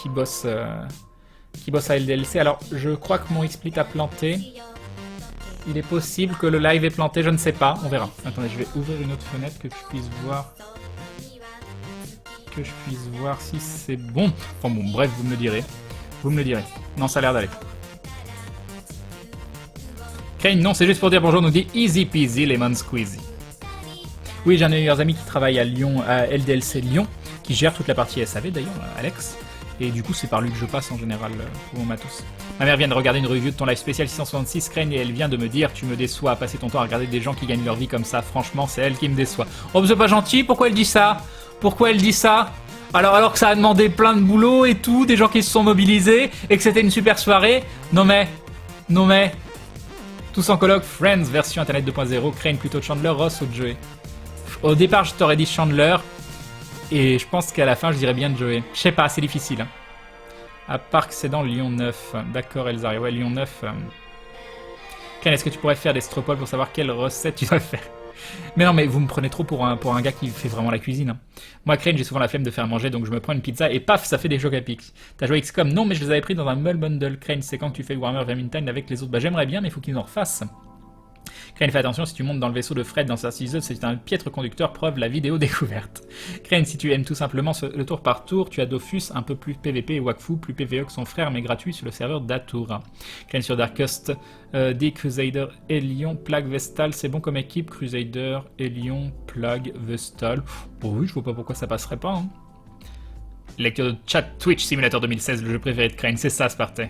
bosse à LDLC. Alors, je crois que mon XSplit a planté. Il est possible que le live ait planté, je ne sais pas, on verra. Attendez, je vais ouvrir une autre fenêtre que tu puisses voir. que je puisse voir si c'est bon. Enfin bon, bref, vous me le direz. Vous me le direz. Non, ça a l'air d'aller. Crane, non, c'est juste pour dire bonjour, nous dit Easy Peasy Lemon Squeezy. Oui, j'ai un de mes meilleurs amis qui travaille à Lyon, à LDLC Lyon, qui gère toute la partie SAV d'ailleurs, Alex. Et du coup, c'est par lui que je passe en général pour mon matos. Ma mère vient de regarder une review de ton live spécial 666 Crane et elle vient de me dire tu me déçois à passer ton temps à regarder des gens qui gagnent leur vie comme ça. Franchement, c'est elle qui me déçoit. Oh, mais c'est pas gentil, pourquoi elle dit ça? Pourquoi elle dit ça? Alors que ça a demandé plein de boulot et tout, des gens qui se sont mobilisés et que c'était une super soirée. Non mais. Tous en coloc, Friends version internet 2.0, Crane plutôt Chandler, Ross ou Joey. Au départ, je t'aurais dit Chandler. Et je pense qu'à la fin, je dirais bien Joey. Je sais pas, c'est difficile. Hein. À part que c'est dans Lyon 9. D'accord, Elzari. Ouais, Lyon 9. Crane, est-ce que tu pourrais faire des stropoles pour savoir quelle recette tu dois faire? Mais non, mais vous me prenez trop pour un gars qui fait vraiment la cuisine. Hein. Moi, Crane, j'ai souvent la flemme de faire manger, donc je me prends une pizza et paf, ça fait des chocs à pic. T'as joué XCOM? Non, mais je les avais pris dans un Mule Bundle. Crane, c'est quand que tu fais Warhammer Vermintide avec les autres? Bah, j'aimerais bien, mais il faut qu'ils en refassent. Crane, fais attention, si tu montes dans le vaisseau de Fred dans sa ciseuse, c'est un piètre conducteur, preuve la vidéo découverte. Crane, si tu aimes tout simplement le tour par tour, tu as Dofus, un peu plus PVP et Wakfu, plus PVE que son frère, mais gratuit sur le serveur d'Atour. Crane sur Darkust, dit Crusader, Elion, Plague, Vestal, c'est bon comme équipe, Crusader, Elion, Plague, Vestal. Bon oui, je vois pas pourquoi ça passerait pas. Hein. Lecture de chat Twitch Simulator 2016, le jeu préféré de Crane, c'est ça, Sparté.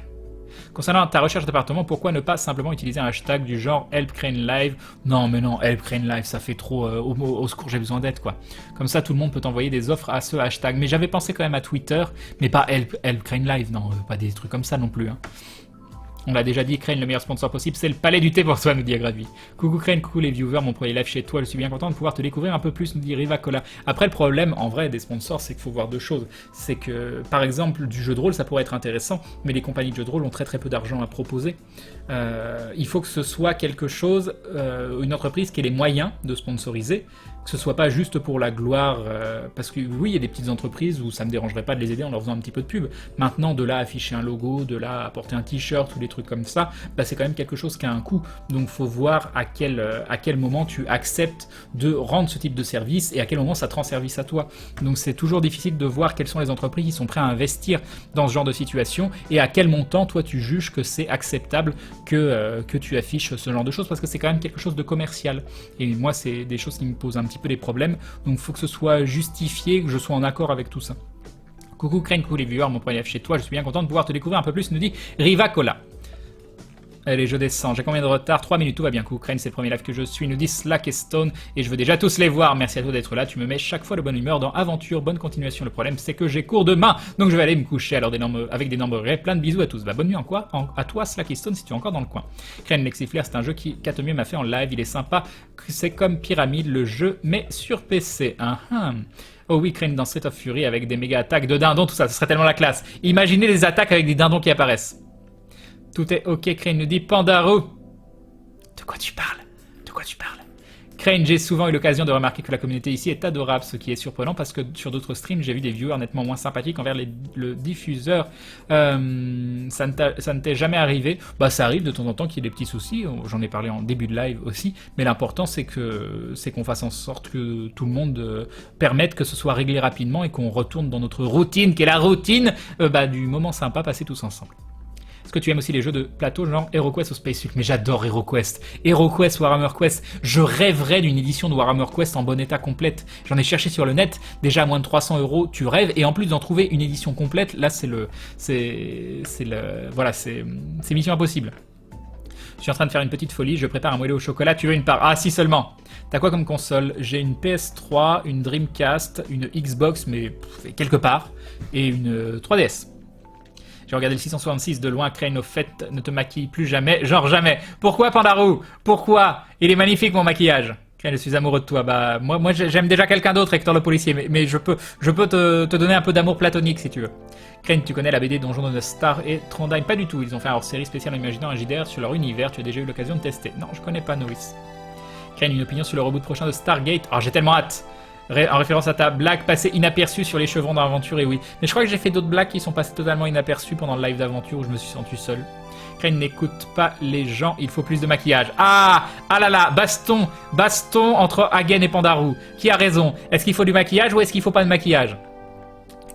Concernant ta recherche d'appartement, pourquoi ne pas simplement utiliser un hashtag du genre Help Crane Live? Non, mais non, Help Crane Live, ça fait trop au secours, j'ai besoin d'aide, quoi. Comme ça, tout le monde peut envoyer des offres à ce hashtag. Mais j'avais pensé quand même à Twitter, mais pas Help Crane Live, non, pas des trucs comme ça non plus. Hein. On l'a déjà dit, Crane, le meilleur sponsor possible, c'est le palais du thé pour toi, nous dit Agravi. Coucou Crane, coucou les viewers, mon premier live chez toi, je suis bien content de pouvoir te découvrir un peu plus, nous dit Rivacola. Après, le problème, en vrai, des sponsors, c'est qu'il faut voir deux choses. C'est que, par exemple, du jeu de rôle, ça pourrait être intéressant, mais les compagnies de jeux de rôle ont très très peu d'argent à proposer. Il faut que ce soit quelque chose, une entreprise qui ait les moyens de sponsoriser, que ce soit pas juste pour la gloire, parce que oui, il y a des petites entreprises où ça me dérangerait pas de les aider en leur faisant un petit peu de pub. Maintenant, de là à afficher un logo, de là à porter un t-shirt ou des trucs comme ça, bah, c'est quand même quelque chose qui a un coût. Donc faut voir à quel moment tu acceptes de rendre ce type de service et à quel moment ça te rend service à toi. Donc c'est toujours difficile de voir quelles sont les entreprises qui sont prêtes à investir dans ce genre de situation et à quel montant toi tu juges que c'est acceptable que tu affiches ce genre de choses, parce que c'est quand même quelque chose de commercial. Et moi, c'est des choses qui me posent un petit peu des problèmes, donc il faut que ce soit justifié, que je sois en accord avec tout ça. Coucou Crane, coucou les viewers, mon premier live chez toi, je suis bien content de pouvoir te découvrir un peu plus, nous dit Rivacola. Allez, je descends. J'ai combien de retard? 3 minutes, tout va bien. Coucou Crane, c'est le premier live que je suis. Nous dit Slack et Stone. Et je veux déjà tous les voir. Merci à toi d'être là. Tu me mets chaque fois de bonne humeur dans Aventure. Bonne continuation. Le problème, c'est que j'ai cours demain. Donc je vais aller me coucher alors avec des nombres réels. Plein de bisous à tous. Bah, bonne nuit à toi, Slack et Stone, si tu es encore dans le coin. Crane Lexiflair, c'est un jeu qui Katomio m'a fait en live. Il est sympa. C'est comme Pyramide, le jeu, mais sur PC. Oh oui, Crane dans Street of Fury avec des méga attaques de dindons, tout ça. Ce serait tellement la classe. Imaginez les attaques avec des dindons qui apparaissent. Tout est ok, Crane nous dit Pandaro. De quoi tu parles? De quoi tu parles? Crane, j'ai souvent eu l'occasion de remarquer que la communauté ici est adorable, ce qui est surprenant parce que sur d'autres streams, j'ai vu des viewers nettement moins sympathiques envers le diffuseur. Ça ne t'est jamais arrivé? Bah, ça arrive de temps en temps qu'il y ait des petits soucis. J'en ai parlé en début de live aussi. Mais l'important, c'est qu'on fasse en sorte que tout le monde permette que ce soit réglé rapidement et qu'on retourne dans notre routine, qui est la routine du moment sympa passé tous ensemble. Est-ce que tu aimes aussi les jeux de plateau genre HeroQuest ou Space Hulk? Mais j'adore HeroQuest. HeroQuest, Warhammer Quest. Je rêverais d'une édition de Warhammer Quest en bon état complète. J'en ai cherché sur le net. Déjà à moins de 300 €, tu rêves. Et en plus d'en trouver une édition complète, là c'est mission impossible. Je suis en train de faire une petite folie. Je prépare un moelleux au chocolat. Tu veux une part? Ah si seulement. T'as quoi comme console? J'ai une PS3, une Dreamcast, une Xbox, mais quelque part, et une 3DS. J'ai regardé le 666 de loin. Crane, au fait, ne te maquille plus jamais. Genre jamais. Pourquoi, Pandarou? Pourquoi? Il est magnifique, mon maquillage. Crane, je suis amoureux de toi. Bah, moi j'aime déjà quelqu'un d'autre, Hector le policier. Mais je peux te donner un peu d'amour platonique, si tu veux. Crane, tu connais la BD Donjon de Star et Trondheim? Pas du tout. Ils ont fait un hors-série spécial en imaginant un JDR sur leur univers. Tu as déjà eu l'occasion de tester? Non, je connais pas, Novice. Crane, une opinion sur le reboot prochain de Stargate? Alors, j'ai tellement hâte. En référence à ta blague passée inaperçue sur les chevrons d'Aventure, et oui. Mais je crois que j'ai fait d'autres blagues qui sont passées totalement inaperçues pendant le live d'Aventure où je me suis senti seul. Crane, n'écoute pas les gens, il faut plus de maquillage. Ah là là, baston entre Hagen et Pandarou. Qui a raison? Est-ce qu'il faut du maquillage ou est-ce qu'il faut pas de maquillage?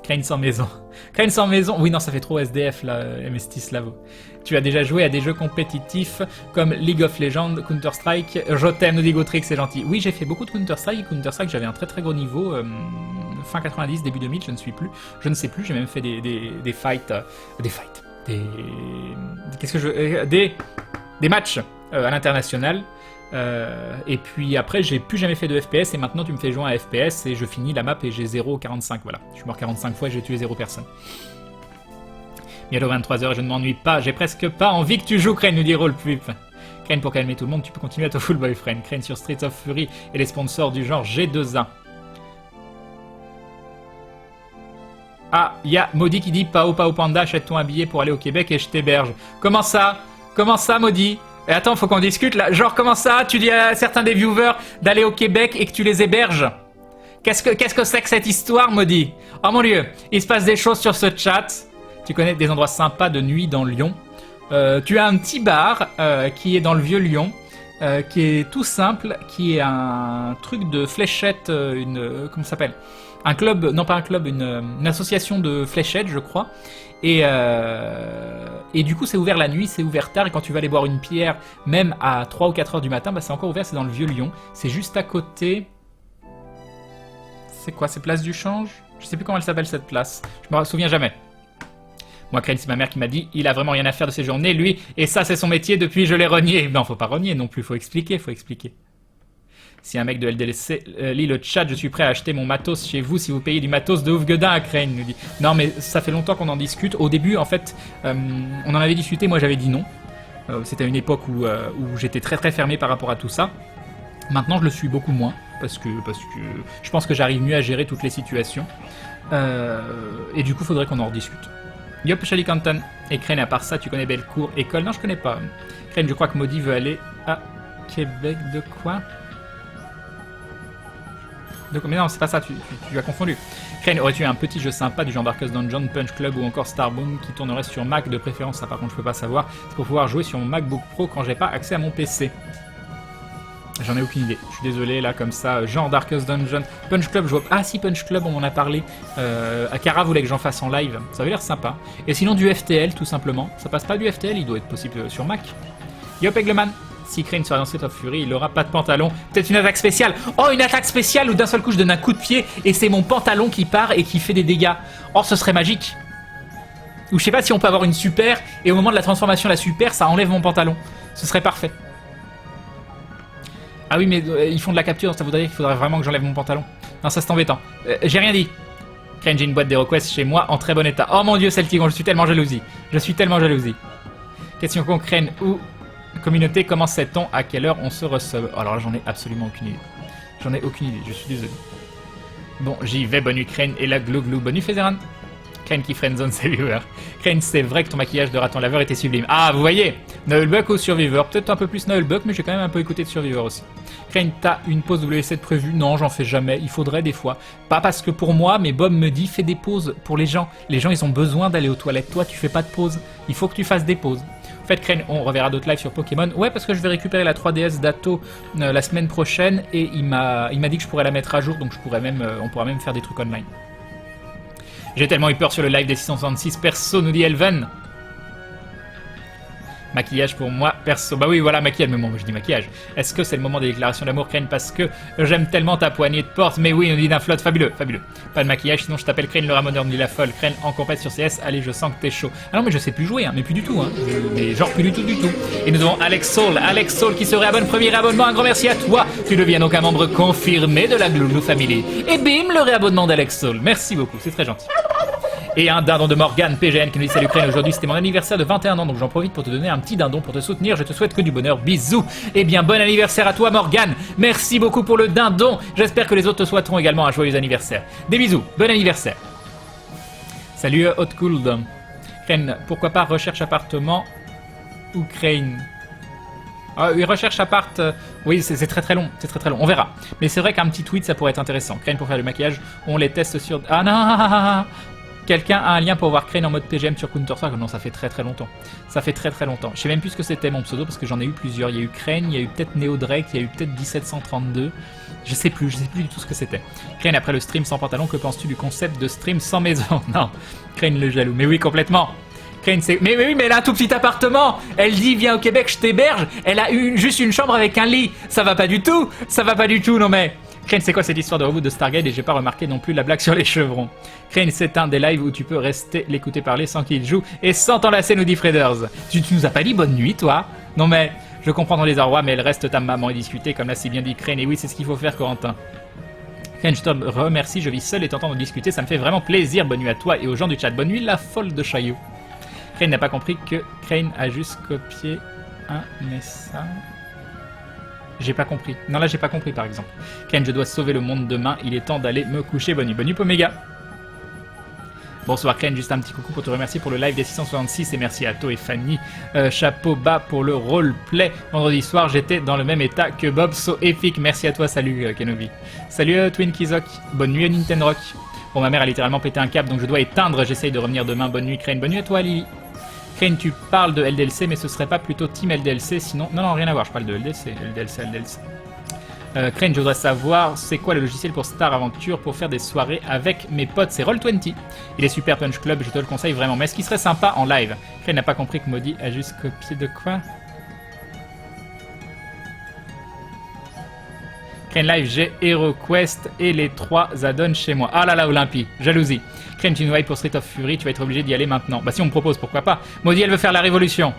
Crane sans maison. Crane sans maison. Oui, non, ça fait trop SDF là, MST Slavo. Tu as déjà joué à des jeux compétitifs comme League of Legends, Counter-Strike. Je t'aime, nous dit Gotrix, c'est gentil. Oui, j'ai fait beaucoup de Counter-Strike. Counter-Strike, j'avais un très très gros niveau. Fin 90, début 2000, je ne sais plus. J'ai même fait des fights. Qu'est-ce que je. Des matchs à l'international. Et puis après, j'ai plus jamais fait de FPS. Et maintenant, tu me fais jouer à FPS et je finis la map et j'ai 0,45. Voilà. Je suis mort 45 fois et j'ai tué 0 personne. Bientôt 23h et je ne m'ennuie pas. J'ai presque pas envie que tu joues, Crane, nous dit Rollpup. Crane, pour calmer tout le monde, tu peux continuer à ton full boyfriend. Crane sur Streets of Fury et les sponsors du genre G2A. Ah, il y a Maudit qui dit Pao Panda, achète-toi un billet pour aller au Québec et je t'héberge. Comment ça, Maudit? Et attends, faut qu'on discute là. Genre, comment ça, tu dis à certains des viewers d'aller au Québec et que tu les héberges? Qu'est-ce que c'est que cette histoire, Maudit? Oh mon Dieu, il se passe des choses sur ce chat. Tu connais des endroits sympas de nuit dans Lyon. Tu as un petit bar qui est dans le vieux Lyon, qui est tout simple, qui est un truc de fléchettes, comment ça s'appelle? Un club, non pas un club, une association de fléchettes, je crois. Et du coup, c'est ouvert la nuit, c'est ouvert tard. Et quand tu vas aller boire une bière, même à 3 ou 4 heures du matin, bah, c'est encore ouvert, c'est dans le vieux Lyon. C'est juste à côté. C'est quoi, c'est Place du Change? Je sais plus comment elle s'appelle cette place. Je me souviens jamais. Moi, Crane, c'est ma mère qui m'a dit, il a vraiment rien à faire de ses journées, lui, et ça, c'est son métier, depuis, je l'ai renié. Non, faut pas renier non plus, faut expliquer. Si un mec de LDLC lit le chat, je suis prêt à acheter mon matos chez vous si vous payez du matos de ouf gueudin à Crane, nous dit. Non, mais ça fait longtemps qu'on en discute. Au début, en fait, on en avait discuté, moi j'avais dit non. C'était une époque où j'étais très très fermé par rapport à tout ça. Maintenant, je le suis beaucoup moins, parce que je pense que j'arrive mieux à gérer toutes les situations. Et du coup, faudrait qu'on en rediscute. Yop, Charlie Canton. Et Crane, à part ça, tu connais Bellecour, école? Non, je connais pas. Crane, je crois que Maudit veut aller à Québec. De quoi? Mais non, c'est pas ça, tu as confondu. Crane, aurais-tu un petit jeu sympa du genre Darkest Dungeon, Punch Club ou encore Starboom qui tournerait sur Mac de préférence? Ça, par contre, je peux pas savoir. C'est pour pouvoir jouer sur mon MacBook Pro quand j'ai pas accès à mon PC. J'en ai aucune idée. Je suis désolé, là, comme ça. Genre Darkest Dungeon. Punch Club, je vois. Ah, si, Punch Club, on m'en a parlé. Akara voulait que j'en fasse en live. Ça avait l'air sympa. Et sinon, du FTL, tout simplement. Ça passe pas du FTL, il doit être possible sur Mac. Yop, Eggleman. Si Crane sera dans Street of Fury, il aura pas de pantalon. Peut-être une attaque spéciale. Oh, une attaque spéciale où d'un seul coup, je donne un coup de pied et c'est mon pantalon qui part et qui fait des dégâts. Oh, ce serait magique. Ou je sais pas si on peut avoir une super et au moment de la transformation, la super, ça enlève mon pantalon. Ce serait parfait. Ah oui, mais ils font de la capture, ça voudrait dire qu'il faudrait vraiment que j'enlève mon pantalon. Non, ça c'est embêtant. J'ai rien dit. Crane, j'ai une boîte des requests chez moi en très bon état. Oh mon dieu, Celtigon, je suis tellement jalousie. Question con, Crane, où communauté, comment sait-on à quelle heure on se resub? Alors là, j'en ai absolument aucune idée. Je suis désolé. Bon, j'y vais, bonne nuit, Crane, et la glou glou. Bonne nuit, Fezeran. Crane qui friendzone ses viewers. Crane, c'est vrai que ton maquillage de raton laveur était sublime. Ah, vous voyez, Nullbuck ou Survivor. Peut-être un peu plus Nullbuck, mais j'ai quand même un peu écouté de Survivor aussi. Crane, t'as une pause WC de prévue? Non, j'en fais jamais. Il faudrait des fois. Pas parce que pour moi, mais Bob me dit, fais des pauses pour les gens. Les gens, ils ont besoin d'aller aux toilettes. Toi, tu fais pas de pause. Il faut que tu fasses des pauses. En fait, Crane, on reverra d'autres lives sur Pokémon. Ouais, parce que je vais récupérer la 3DS d'Atto la semaine prochaine et il m'a dit que je pourrais la mettre à jour, donc on pourra même faire des trucs online. J'ai tellement eu peur sur le live des 666 perso, nous dit Elven. Maquillage pour moi, perso. Bah oui, voilà, maquillage. Mais bon, je dis maquillage. Est-ce que c'est le moment des déclarations d'amour, Crane? Parce que j'aime tellement ta poignée de porte. Mais oui, on dit d'un flotte. Fabuleux. Pas de maquillage, sinon je t'appelle Crane le ramoneur, nous dit la folle. Crane en compète sur CS. Allez, je sens que t'es chaud. Ah non, mais je sais plus jouer, hein. Mais plus du tout, hein. Mais genre plus du tout. Et nous avons Alex Soul qui se réabonne. Premier réabonnement. Un grand merci à toi. Tu deviens donc un membre confirmé de la Glouglou Family. Et bim, le réabonnement d'Alex Soul. Merci beaucoup, c'est très gentil. Et un dindon de Morgane PGN qui nous dit salut Crane, aujourd'hui c'était mon anniversaire de 21 ans, donc j'en profite pour te donner un petit dindon pour te soutenir, je te souhaite que du bonheur, bisous. Et bien bon anniversaire à toi Morgane, merci beaucoup pour le dindon, j'espère que les autres te souhaiteront également un joyeux anniversaire. Des bisous, bon anniversaire. Salut Hot Cooled. Crane, pourquoi pas recherche appartement ou Crane? Oui, recherche appart, oui, c'est très long, on verra. Mais c'est vrai qu'un petit tweet ça pourrait être intéressant. Crane pour faire du maquillage, on les teste sur... Ah non. Quelqu'un a un lien pour voir Crane en mode PGM sur Counter-Strike? Non, ça fait très très longtemps. Ça fait très très longtemps. Je sais même plus ce que c'était mon pseudo parce que j'en ai eu plusieurs. Il y a eu Crane, il y a eu peut-être Neo Drake, il y a eu peut-être 1732. Je sais plus du tout ce que c'était. Crane, après le stream sans pantalon, que penses-tu du concept de stream sans maison? Non, Crane le jaloux. Mais oui, complètement. Crane, c'est... Mais oui, mais elle a un tout petit appartement. Elle dit, viens au Québec, je t'héberge. Elle a juste une chambre avec un lit. Ça va pas du tout. Ça va pas du tout, non mais... Crane, c'est quoi cette histoire de reboot de Stargate? Et j'ai pas remarqué non plus la blague sur les chevrons. Crane, c'est un des lives où tu peux rester l'écouter parler sans qu'il joue et sans t'enlacer, nous dit Freders. Tu nous as pas dit bonne nuit, toi? Non mais, je comprends ton désarroi, mais elle reste ta maman et discuter, comme l'a si bien dit Crane. Et oui, c'est ce qu'il faut faire, Corentin. Crane, je te remercie, je vis seul et t'entendre discuter, ça me fait vraiment plaisir. Bonne nuit à toi et aux gens du chat. Bonne nuit, la folle de Chaillot. Crane n'a pas compris que Crane a juste copié un message. J'ai pas compris. Non, là, j'ai pas compris, par exemple. Crane, je dois sauver le monde demain. Il est temps d'aller me coucher. Bonne nuit, Poméga. Bonsoir, Crane. Juste un petit coucou pour te remercier pour le live des 666. Et merci à To et Fanny. Chapeau bas pour le roleplay. Vendredi soir, j'étais dans le même état que Bob. So épique. Merci à toi. Salut, Kenobi. Salut, Twin Kizok. Bonne nuit, Nintendo Rock. Bon, ma mère a littéralement pété un câble, donc je dois éteindre. J'essaye de revenir demain. Bonne nuit, Crane. Bonne nuit à toi, Lily. Crane, tu parles de LDLC, mais ce serait pas plutôt Team LDLC, sinon... Non, rien à voir, je parle de LDLC. Crane, je voudrais savoir, c'est quoi le logiciel pour Star Aventure pour faire des soirées avec mes potes? C'est Roll20. Il est super Punch Club, je te le conseille vraiment. Mais est-ce qu'il serait sympa en live? Crane n'a pas compris que Maudit a juste copié de quoi? Crane Live, j'ai HeroQuest et les 3 add-ons chez moi. Ah là là, Olympie, jalousie. Crane, tu nous hype pour Street of Fury, tu vas être obligé d'y aller maintenant. Bah si on me propose, pourquoi pas. Maudit, elle veut faire la révolution.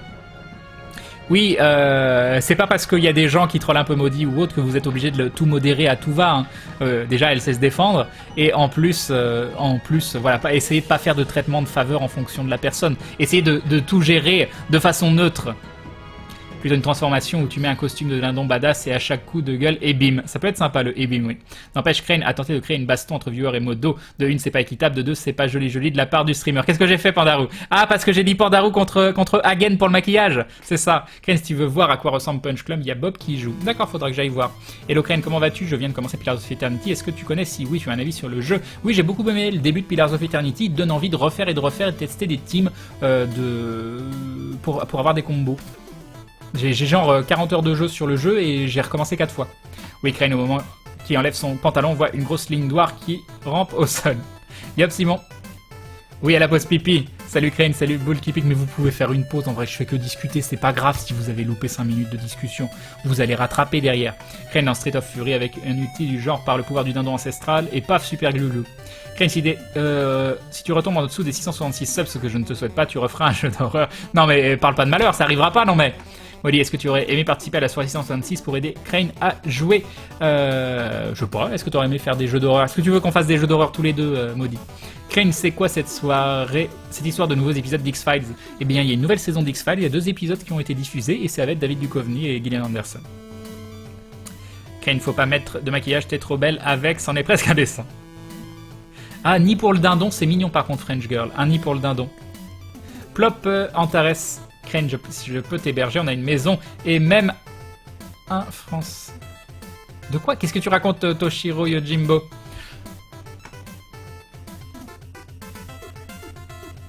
Oui, c'est pas parce qu'il y a des gens qui trollent un peu Maudit ou autre que vous êtes obligé de tout modérer à tout va. Hein. Déjà, elle sait se défendre. Et en plus, voilà, essayez de pas faire de traitement de faveur en fonction de la personne. Essayez de tout gérer de façon neutre. Plutôt une transformation où tu mets un costume de dindon badass et à chaque coup de gueule, et bim. Ça peut être sympa le et bim, oui. N'empêche, Crane a tenté de créer une baston entre viewer et modo. De une, c'est pas équitable. De deux, c'est pas joli de la part du streamer. Qu'est-ce que j'ai fait, Pandarou? Ah, parce que j'ai dit Pandarou contre Hagen pour le maquillage. C'est ça. Crane, si tu veux voir à quoi ressemble Punch Club, il y a Bob qui joue. D'accord, faudra que j'aille voir. Hello Crane, comment vas-tu? Je viens de commencer Pillars of Eternity. Est-ce que tu connais? Si oui, tu as un avis sur le jeu? Oui, j'ai beaucoup aimé le début de Pillars of Eternity. Il donne envie de refaire et de tester des teams pour avoir des combos. J'ai genre 40 heures de jeu sur le jeu et j'ai recommencé 4 fois. Oui, Crane, au moment qu'il enlève son pantalon, on voit une grosse ligne noire qui rampe au sol. Yop, Simon. Oui, à la pause pipi. Salut Crane, salut Bullkeeping, mais vous pouvez faire une pause. En vrai, je fais que discuter, c'est pas grave si vous avez loupé 5 minutes de discussion. Vous allez rattraper derrière. Crane dans Street of Fury avec un outil du genre par le pouvoir du dindon ancestral et paf, super glouglou. Crane, si tu retombes en dessous des 666 subs, ce que je ne te souhaite pas, tu referas un jeu d'horreur. Non mais parle pas de malheur, ça arrivera pas, non mais... Molly, est-ce que tu aurais aimé participer à la soirée 666 pour aider Crane à jouer je sais pas, est-ce que tu aurais aimé faire des jeux d'horreur? Est-ce que tu veux qu'on fasse des jeux d'horreur tous les deux, Molly? Crane, c'est quoi cette soirée, cette histoire de nouveaux épisodes d'X-Files? Eh bien, il y a une nouvelle saison d'X-Files, il y a 2 épisodes qui ont été diffusés et c'est avec David Duchovny et Gillian Anderson. Crane, faut pas mettre de maquillage, t'es trop belle avec, c'en est presque un dessin. Ah, ni pour le dindon, c'est mignon par contre, French Girl. Un nid pour le dindon. Plop Antares. Crane, je peux t'héberger, on a une maison et même un France. De quoi? Qu'est-ce que tu racontes, Toshiro Yojimbo?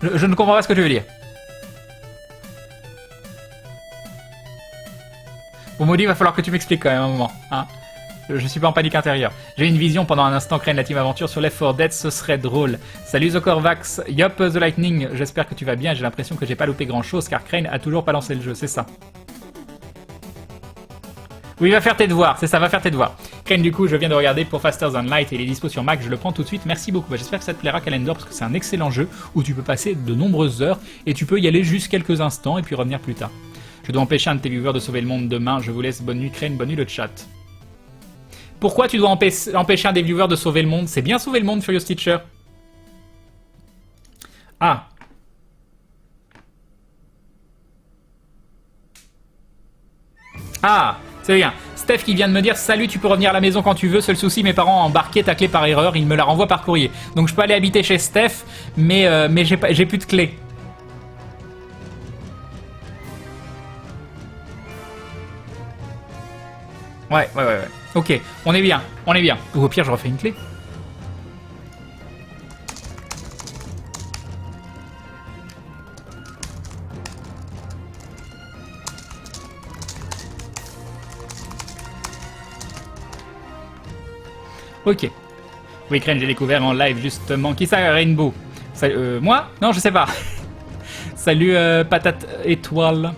Je ne comprends pas ce que tu veux dire. Bon, Maudit, il va falloir que tu m'expliques quand même un moment. Hein, je suis pas en panique intérieure. J'ai eu une vision pendant un instant, Crane, la team aventure sur Left 4 Dead, ce serait drôle. Salut Zokorvax, yop The Lightning, j'espère que tu vas bien, j'ai l'impression que j'ai pas loupé grand chose car Crane a toujours pas lancé le jeu, c'est ça. Oui, va faire tes devoirs, c'est ça, va faire tes devoirs. Crane, du coup, je viens de regarder pour Faster Than Light et il est dispo sur Mac, je le prends tout de suite, merci beaucoup. Bah, j'espère que ça te plaira, Calendar, parce que c'est un excellent jeu où tu peux passer de nombreuses heures et tu peux y aller juste quelques instants et puis revenir plus tard. Je dois empêcher un de tes viewers de sauver le monde demain, je vous laisse, bonne nuit Crane, bonne nuit le chat. Pourquoi tu dois empêcher un des viewers de sauver le monde? C'est bien sauver le monde, Furious Teacher. Ah. Ah, c'est bien. Steph qui vient de me dire « Salut, tu peux revenir à la maison quand tu veux. Seul souci, mes parents ont embarqué ta clé par erreur. Ils me la renvoient par courrier. Donc je peux aller habiter chez Steph, mais j'ai plus de clé. » Ouais. Ok, on est bien. Ou au pire, je refais une clé. Ok. Oui, Crane, j'ai découvert en live justement. Qui ça, Rainbow? Moi? Non, je sais pas. Salut, patate étoile.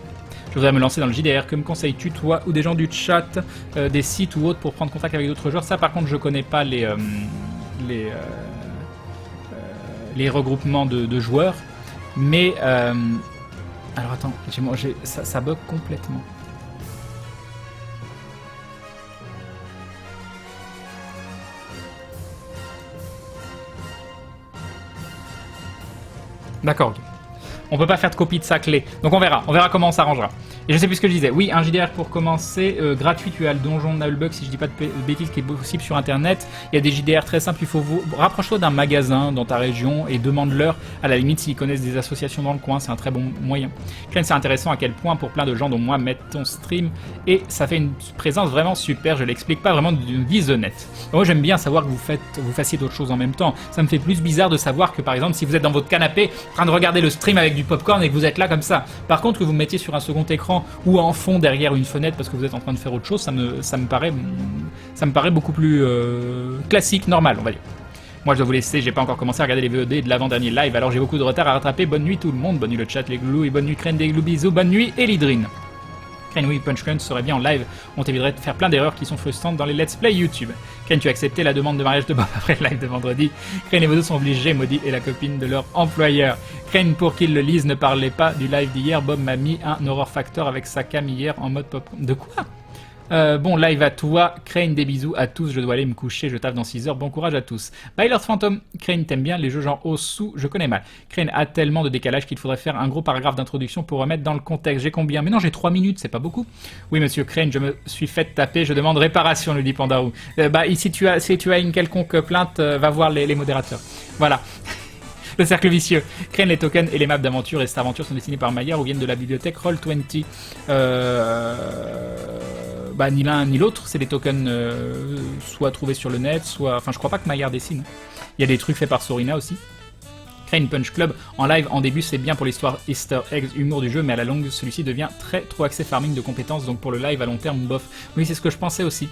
Je voudrais me lancer dans le JDR. Que me conseilles-tu, toi, ou des gens du chat, des sites ou autres pour prendre contact avec d'autres joueurs? Ça, par contre, je connais pas les regroupements de joueurs. Mais... alors attends, ça bug complètement. D'accord, ok. On peut pas faire de copie de sa clé. Donc on verra comment on s'arrangera. Et je sais plus ce que je disais. Oui, un JDR pour commencer, gratuit, tu as le donjon Nullbug, si je dis pas de bêtises, qui est possible sur internet. Il y a des JDR très simples, il faut rapproche-toi d'un magasin dans ta région et demande-leur, à la limite, s'ils connaissent des associations dans le coin, c'est un très bon moyen. Crane, c'est intéressant à quel point, pour plein de gens dont moi, mettre ton stream, et ça fait une présence vraiment super, je l'explique pas vraiment d'une guise honnête. Moi j'aime bien savoir que vous fassiez d'autres choses en même temps. Ça me fait plus bizarre de savoir que par exemple, si vous êtes dans votre canapé, en train de regarder le stream avec du popcorn et que vous êtes là comme ça. Par contre, que vous mettiez sur un second écran ou en fond derrière une fenêtre parce que vous êtes en train de faire autre chose, ça me paraît beaucoup plus classique, normal, on va dire. Moi je dois vous laisser, j'ai pas encore commencé à regarder les VOD de l'avant-dernier live, alors j'ai beaucoup de retard à rattraper. Bonne nuit tout le monde, bonne nuit le chat, les gloulous, et bonne nuit Crane, des gloux bisous, bonne nuit Elidrine. Crane, oui, Punch Crunch serait bien en live, on t'éviterait de faire plein d'erreurs qui sont frustrantes dans les let's play YouTube. Crane, tu as accepté la demande de mariage de Bob après le live de vendredi. Crane et Modo sont obligés, Maudit est la copine de leur employeur. Crane, pour qu'ils le lisent, ne parlez pas du live d'hier, Bob m'a mis un horror factor avec sa cam hier en mode pop. De quoi? Bon, live à toi, Crane, des bisous à tous, je dois aller me coucher, je taffe dans 6 heures, bon courage à tous. Bye Lord Phantom, Crane, t'aimes bien les jeux genre Osu, je connais mal. Crane a tellement de décalage qu'il faudrait faire un gros paragraphe d'introduction pour remettre dans le contexte. J'ai combien? Mais non, j'ai 3 minutes, c'est pas beaucoup. Oui, monsieur Crane, je me suis fait taper, je demande réparation, lui dit Pandarou. Si tu as une quelconque plainte, va voir les modérateurs. Voilà. Le cercle vicieux. Crane, les tokens et les maps d'aventure et cette aventure sont dessinés par Maillard ou viennent de la bibliothèque Roll20. Ni l'un ni l'autre, c'est des tokens soit trouvés sur le net, soit... Enfin, je crois pas que Maillard dessine. Il y a des trucs faits par Sorina aussi. Crane Punch Club, en live, en début, c'est bien pour l'histoire Easter eggs, humour du jeu, mais à la longue, celui-ci devient trop axé farming de compétences, donc pour le live à long terme, bof. Oui, c'est ce que je pensais aussi.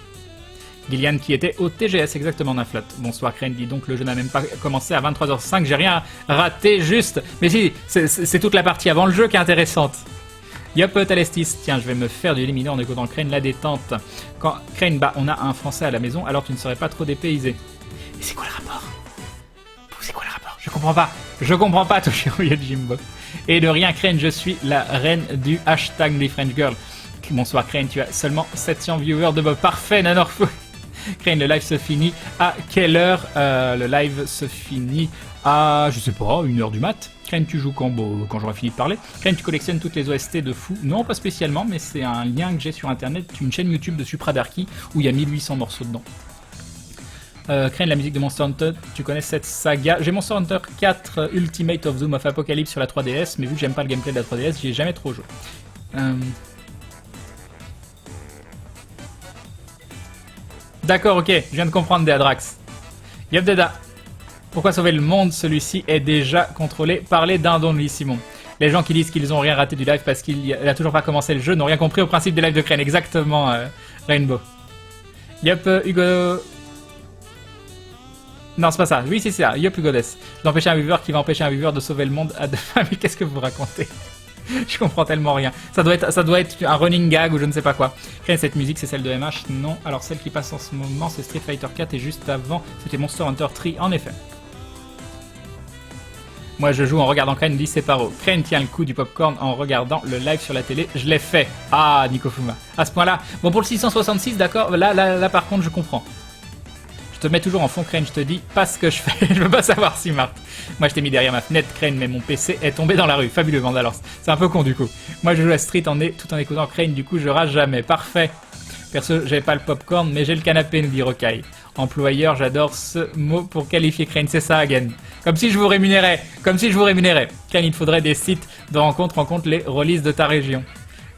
Gillian qui était au TGS exactement d'un flotte. Bonsoir Crane, dis donc le jeu n'a même pas commencé à 23h05, j'ai rien raté juste. Mais si, c'est toute la partie avant le jeu qui est intéressante. Yop Talestis, tiens je vais me faire du éliminateur en écoutant Crane la détente. Quand Crane, on a un français à la maison alors tu ne serais pas trop dépaysé. Et c'est quoi le rapport? C'est quoi le rapport? Je comprends pas Toshiro Jimbo. Et de rien Crane, je suis la reine du hashtag des French Girls. Bonsoir Crane, tu as seulement 700 viewers de Bob. Parfait Nanorfou. Crane, le live se finit à quelle heure? Le live se finit à, je sais pas, 1h du mat. Crane, tu joues quand j'aurai fini de parler. Crane, tu collectionnes toutes les OST de fou? Non, pas spécialement, mais c'est un lien que j'ai sur internet, une chaîne YouTube de Supradarky où il y a 1800 morceaux dedans. Crane, la musique de Monster Hunter, tu connais cette saga? J'ai Monster Hunter 4 Ultimate of Doom of Apocalypse sur la 3DS, mais vu que j'aime pas le gameplay de la 3DS, j'y ai jamais trop joué. D'accord, ok, je viens de comprendre Deadrax. Yop Deda. Pourquoi sauver le monde? Celui-ci est déjà contrôlé par les dindons de Louis Simon. Les gens qui disent qu'ils ont rien raté du live parce qu'il a toujours pas commencé le jeu n'ont rien compris au principe des lives de Crane. Exactement, Rainbow. Yop, Hugo... Non, c'est pas ça. Oui, c'est ça. Yop, Hugodes. D'empêcher un viewer qui va empêcher un viewer de sauver le monde à deux fins. Mais qu'est-ce que vous racontez? Je comprends tellement rien. Ça doit être un running gag ou je ne sais pas quoi. Crane, cette musique, c'est celle de MH? Non. Alors celle qui passe en ce moment, c'est Street Fighter 4 et juste avant, c'était Monster Hunter 3, en effet. Moi, je joue en regardant Crane, dit c'est paro. Crane tient le coup du popcorn en regardant le live sur la télé. Je l'ai fait. Ah, Nikofuma. À ce point-là. Bon, pour le 666, d'accord. Là, par contre, je comprends. Je te mets toujours en fond, Crane, je te dis pas ce que je fais. Je veux pas savoir si Marthe. Moi, je t'ai mis derrière ma fenêtre, Crane, mais mon PC est tombé dans la rue. Fabuleux, Vandalors. C'est un peu con, du coup. Moi, je joue à Street tout en écoutant Crane, du coup, je rage jamais. Parfait. Perso, j'avais pas le popcorn, mais j'ai le canapé, nous dit Rocaille. Employeur, j'adore ce mot pour qualifier Crane. C'est ça, again. Comme si je vous rémunérais. Crane, il te faudrait des sites de rencontre les releases de ta région.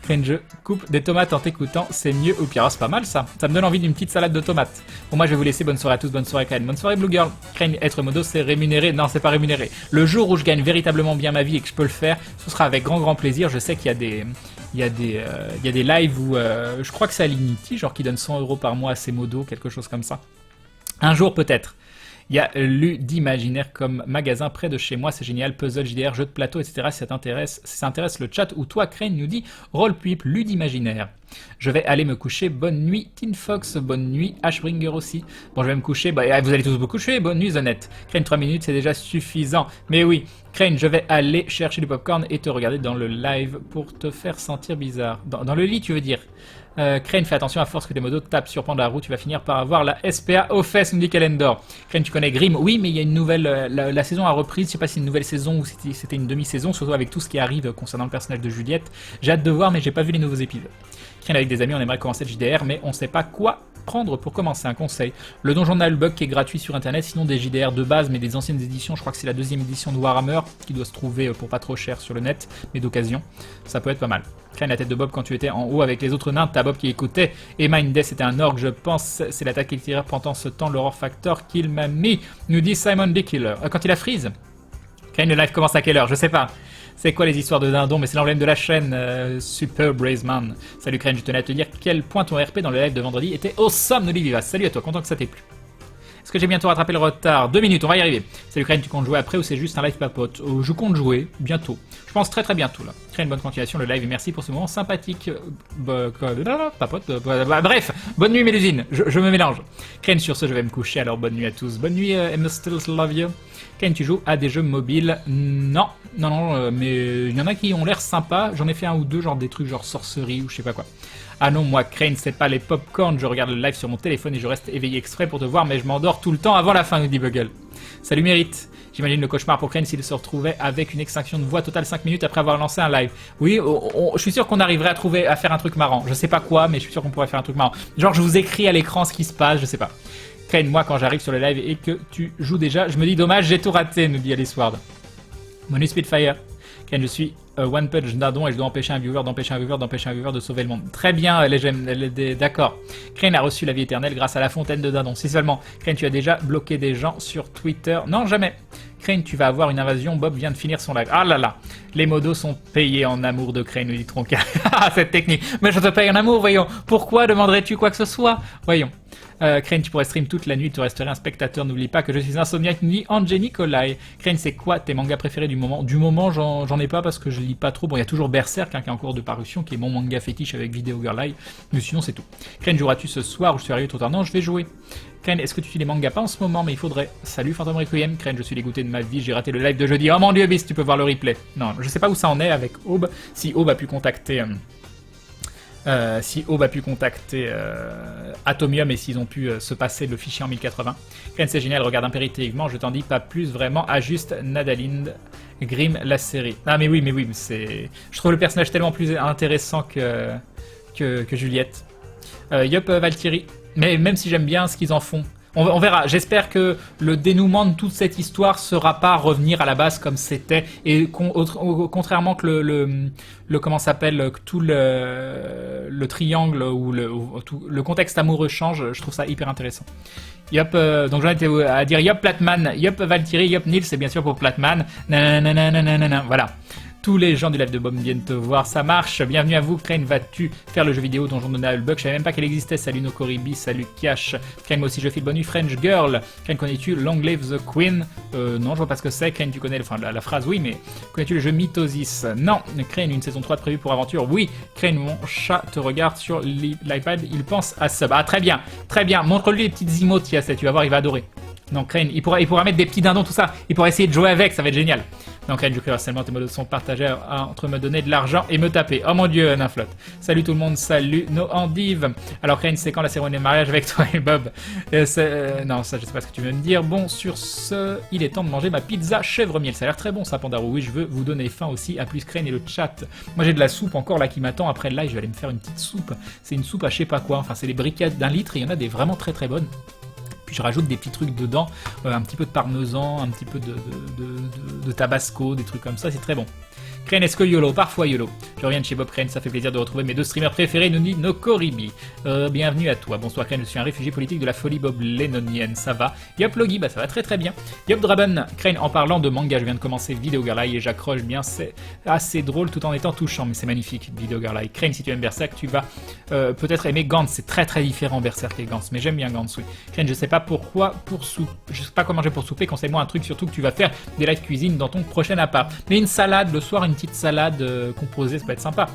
Crane, je coupe des tomates en t'écoutant, c'est mieux ou pire. Oh, c'est pas mal ça. Ça me donne envie d'une petite salade de tomates. Bon, moi je vais vous laisser. Bonne soirée à tous, bonne soirée Crane. Bonne soirée Blue Girl. Crane, être modo, c'est rémunéré. Non, c'est pas rémunéré. Le jour où je gagne véritablement bien ma vie et que je peux le faire, ce sera avec grand plaisir. Je sais qu'il y a des lives où je crois que c'est à l'Ignity, genre qui donne 100 € par mois à ses modos, quelque chose comme ça. Un jour peut-être. Il y a Ludimaginaire comme magasin près de chez moi, c'est génial, puzzle, JDR, jeux de plateau, etc. Si ça intéresse le chat ou toi, Crane nous dit Roleplip, Ludimaginaire. Je vais aller me coucher, bonne nuit Teen Fox, bonne nuit Ashbringer aussi. Bon, je vais me coucher, vous allez tous vous coucher, bonne nuit Zonette. Crane, 3 minutes, c'est déjà suffisant. Mais oui, Crane, je vais aller chercher du popcorn et te regarder dans le live pour te faire sentir bizarre. Dans le lit, tu veux dire. Crane, fais attention à force que des modos tapent sur pan de la route, tu vas finir par avoir la SPA aux fesses, nous dit Calendor. Crane, tu connais Grimm? Oui, mais il y a une nouvelle. La saison a repris, je sais pas si c'est une nouvelle saison ou c'était une demi-saison, surtout avec tout ce qui arrive concernant le personnage de Juliette. J'ai hâte de voir, mais j'ai pas vu les nouveaux épisodes. Crane, avec des amis, on aimerait commencer le JDR, mais on sait pas quoi prendre pour commencer. Un conseil, le donjon de Nullbug qui est gratuit sur internet, sinon des JDR de base, mais des anciennes éditions, je crois que c'est la 2e édition de Warhammer qui doit se trouver pour pas trop cher sur le net, mais d'occasion, ça peut être pas mal. Crane, la tête de Bob quand tu étais en haut avec les autres nains, t'as Bob qui écoutait, et Mindes c'était un orc, je pense, c'est l'attaque qu'il tirait pendant ce temps, l'horror factor qu'il m'a mis, nous dit Simon D. Killer. Quand il a freeze Crane, le live commence à quelle heure? Je sais pas. C'est quoi les histoires de dindon? Mais c'est l'emblème de la chaîne, Super Brazeman. Salut Crane, je tenais à te dire quel point ton RP dans le live de vendredi était awesome, Noli Vivas. Salut à toi, content que ça t'ait plu. Est-ce que j'ai bientôt rattrapé le retard? 2 minutes, on va y arriver. Salut Crane, tu comptes jouer après ou c'est juste un live papote? Je compte jouer, bientôt. Je pense très bientôt là. Crane, bonne continuation, le live et merci pour ce moment sympathique. Papote, bref, bonne nuit Mélusine, je me mélange. Crane, sur ce, je vais me coucher, alors bonne nuit à tous. Bonne nuit, I still love you. Crane, tu joues à des jeux mobiles? Non, mais il y en a qui ont l'air sympas. J'en ai fait un ou deux, genre des trucs genre sorcerie ou je sais pas quoi. Ah non, moi, Crane, c'est pas les popcorn, je regarde le live sur mon téléphone et je reste éveillé exprès pour te voir, mais je m'endors tout le temps avant la fin, nous dit Bugle. Salut Mérite. J'imagine le cauchemar pour Crane s'il se retrouvait avec une extinction de voix totale 5 minutes après avoir lancé un live. Oui, je suis sûr qu'on arriverait à faire un truc marrant. Je sais pas quoi, mais je suis sûr qu'on pourrait faire un truc marrant. Genre, je vous écris à l'écran ce qui se passe, je sais pas. Crane, moi, quand j'arrive sur le live et que tu joues déjà, je me dis dommage, j'ai tout raté, nous dit Alice Ward. Monu Spitfire. Crane, je suis One Punch Dindon et je dois empêcher un viewer de sauver le monde. Très bien, d'accord. Crane a reçu la vie éternelle grâce à la fontaine de Dindon. Si seulement. Crane, tu as déjà bloqué des gens sur Twitter? Non, jamais. Crane, tu vas avoir une invasion. Bob vient de finir son live. Ah là là. Les modos sont payés en amour de Crane, nous dit Tronca. Ah, cette technique. Mais je te paye en amour, voyons. Pourquoi demanderais-tu quoi que ce soit? Voyons. Crane, tu pourrais stream toute la nuit, tu resterais un spectateur. N'oublie pas que je suis insomniaque, nous dit Angie Nikolai. Crane, c'est quoi tes mangas préférés du moment? Du moment, j'en ai pas parce que je lis pas trop. Bon, il y a toujours Berserk, hein, qui est en cours de parution, qui est mon manga fétiche avec Video Girl Eye. Mais sinon, c'est tout. Crane, joueras-tu ce soir ou je suis arrivé trop tard? Non, je vais jouer. Crane, est-ce que tu lis les mangas? Pas en ce moment, mais il faudrait. Salut Phantom Requiem. Crane, je suis dégoûté de ma vie, j'ai raté le live de jeudi. Oh mon dieu, Bis, tu peux voir le replay. Non, je sais pas où ça en est avec Aube. Si Aube a pu contacter. Atomium et s'ils ont pu se passer le fichier en 1080. Crane, c'est génial, regarde impérativement, je t'en dis pas plus, vraiment, à juste Nadalind Grimm, la série. Ah mais oui, c'est... Je trouve le personnage tellement plus intéressant que Juliette. Yup, Valkyrie. Mais même si j'aime bien ce qu'ils en font. On verra. J'espère que le dénouement de toute cette histoire sera pas revenir à la base comme c'était et contrairement que le comment s'appelle que tout le triangle ou le contexte amoureux change. Je trouve ça hyper intéressant. Yop, donc j'en étais à dire Yop Platman, Yop Valkyrie, Yop Nils, c'est bien sûr pour Platman. Nanana, voilà. Tous les gens du live de Bob viennent te voir, ça marche. Bienvenue à vous. Crane, vas-tu faire le jeu vidéo Donjon de Nullbug? Je savais même pas qu'elle existait. Salut Nokoribi, salut Cash. Crane, moi aussi je file bonne nuit. French Girl. Crane, connais-tu Long Live the Queen? Non, je vois pas ce que c'est. Crane, tu connais la phrase? Oui, mais connais-tu le jeu Mythosis? Non. Crane, une saison 3 de prévue pour aventure? Oui. Crane, mon chat te regarde sur l'iPad, il pense à sub. Ah, très bien, très bien. Montre-lui les petites emotes, tu vas voir, il va adorer. Donc Crane, il pourra mettre des petits dindons, tout ça. Il pourra essayer de jouer avec, ça va être génial. Donc Crane, je crie harcèlement, tes modos sont partagés entre me donner de l'argent et me taper. Oh mon dieu, Ninflotte. Salut tout le monde, salut nos endives. Alors Crane, c'est quand la cérémonie de mariage avec toi et Bob? Non, ça je sais pas ce que tu veux me dire. Bon, sur ce, il est temps de manger ma pizza chèvre miel. Ça a l'air très bon ça, Pandaro. Oui, je veux vous donner faim aussi. À plus Crane et le chat. Moi j'ai de la soupe encore là qui m'attend. Après le live, je vais aller me faire une petite soupe. C'est une soupe à je sais pas quoi. Enfin, c'est les briquettes d'1 litre et il y en a des vraiment très bonnes. Puis je rajoute des petits trucs dedans, un petit peu de parmesan, un petit peu de tabasco, des trucs comme ça, c'est très bon. Crane, est-ce que YOLO? Parfois YOLO. Je reviens de chez Bob Crane, ça fait plaisir de retrouver mes deux streamers préférés, nous dit Nokoribi. Bienvenue à toi. Bonsoir Crane, je suis un réfugié politique de la folie Bob Lennonienne, ça va? Yop Logi, bah ça va très bien. Yop Draben, Crane, en parlant de manga, je viens de commencer Video Girl Eye et j'accroche bien, c'est assez drôle tout en étant touchant, mais c'est magnifique Video Girl Eye. Crane, si tu aimes Berserk, tu vas peut-être aimer Gantz, c'est très différent Berserk et Gantz, mais j'aime bien Gantz, oui. Crane, je sais pas pourquoi, je sais pas quoi manger pour souper, conseille-moi un truc, surtout que tu vas faire des live cuisine dans ton prochain appart. Mais une salade, le soir, une petite salade composée, ça peut être sympa.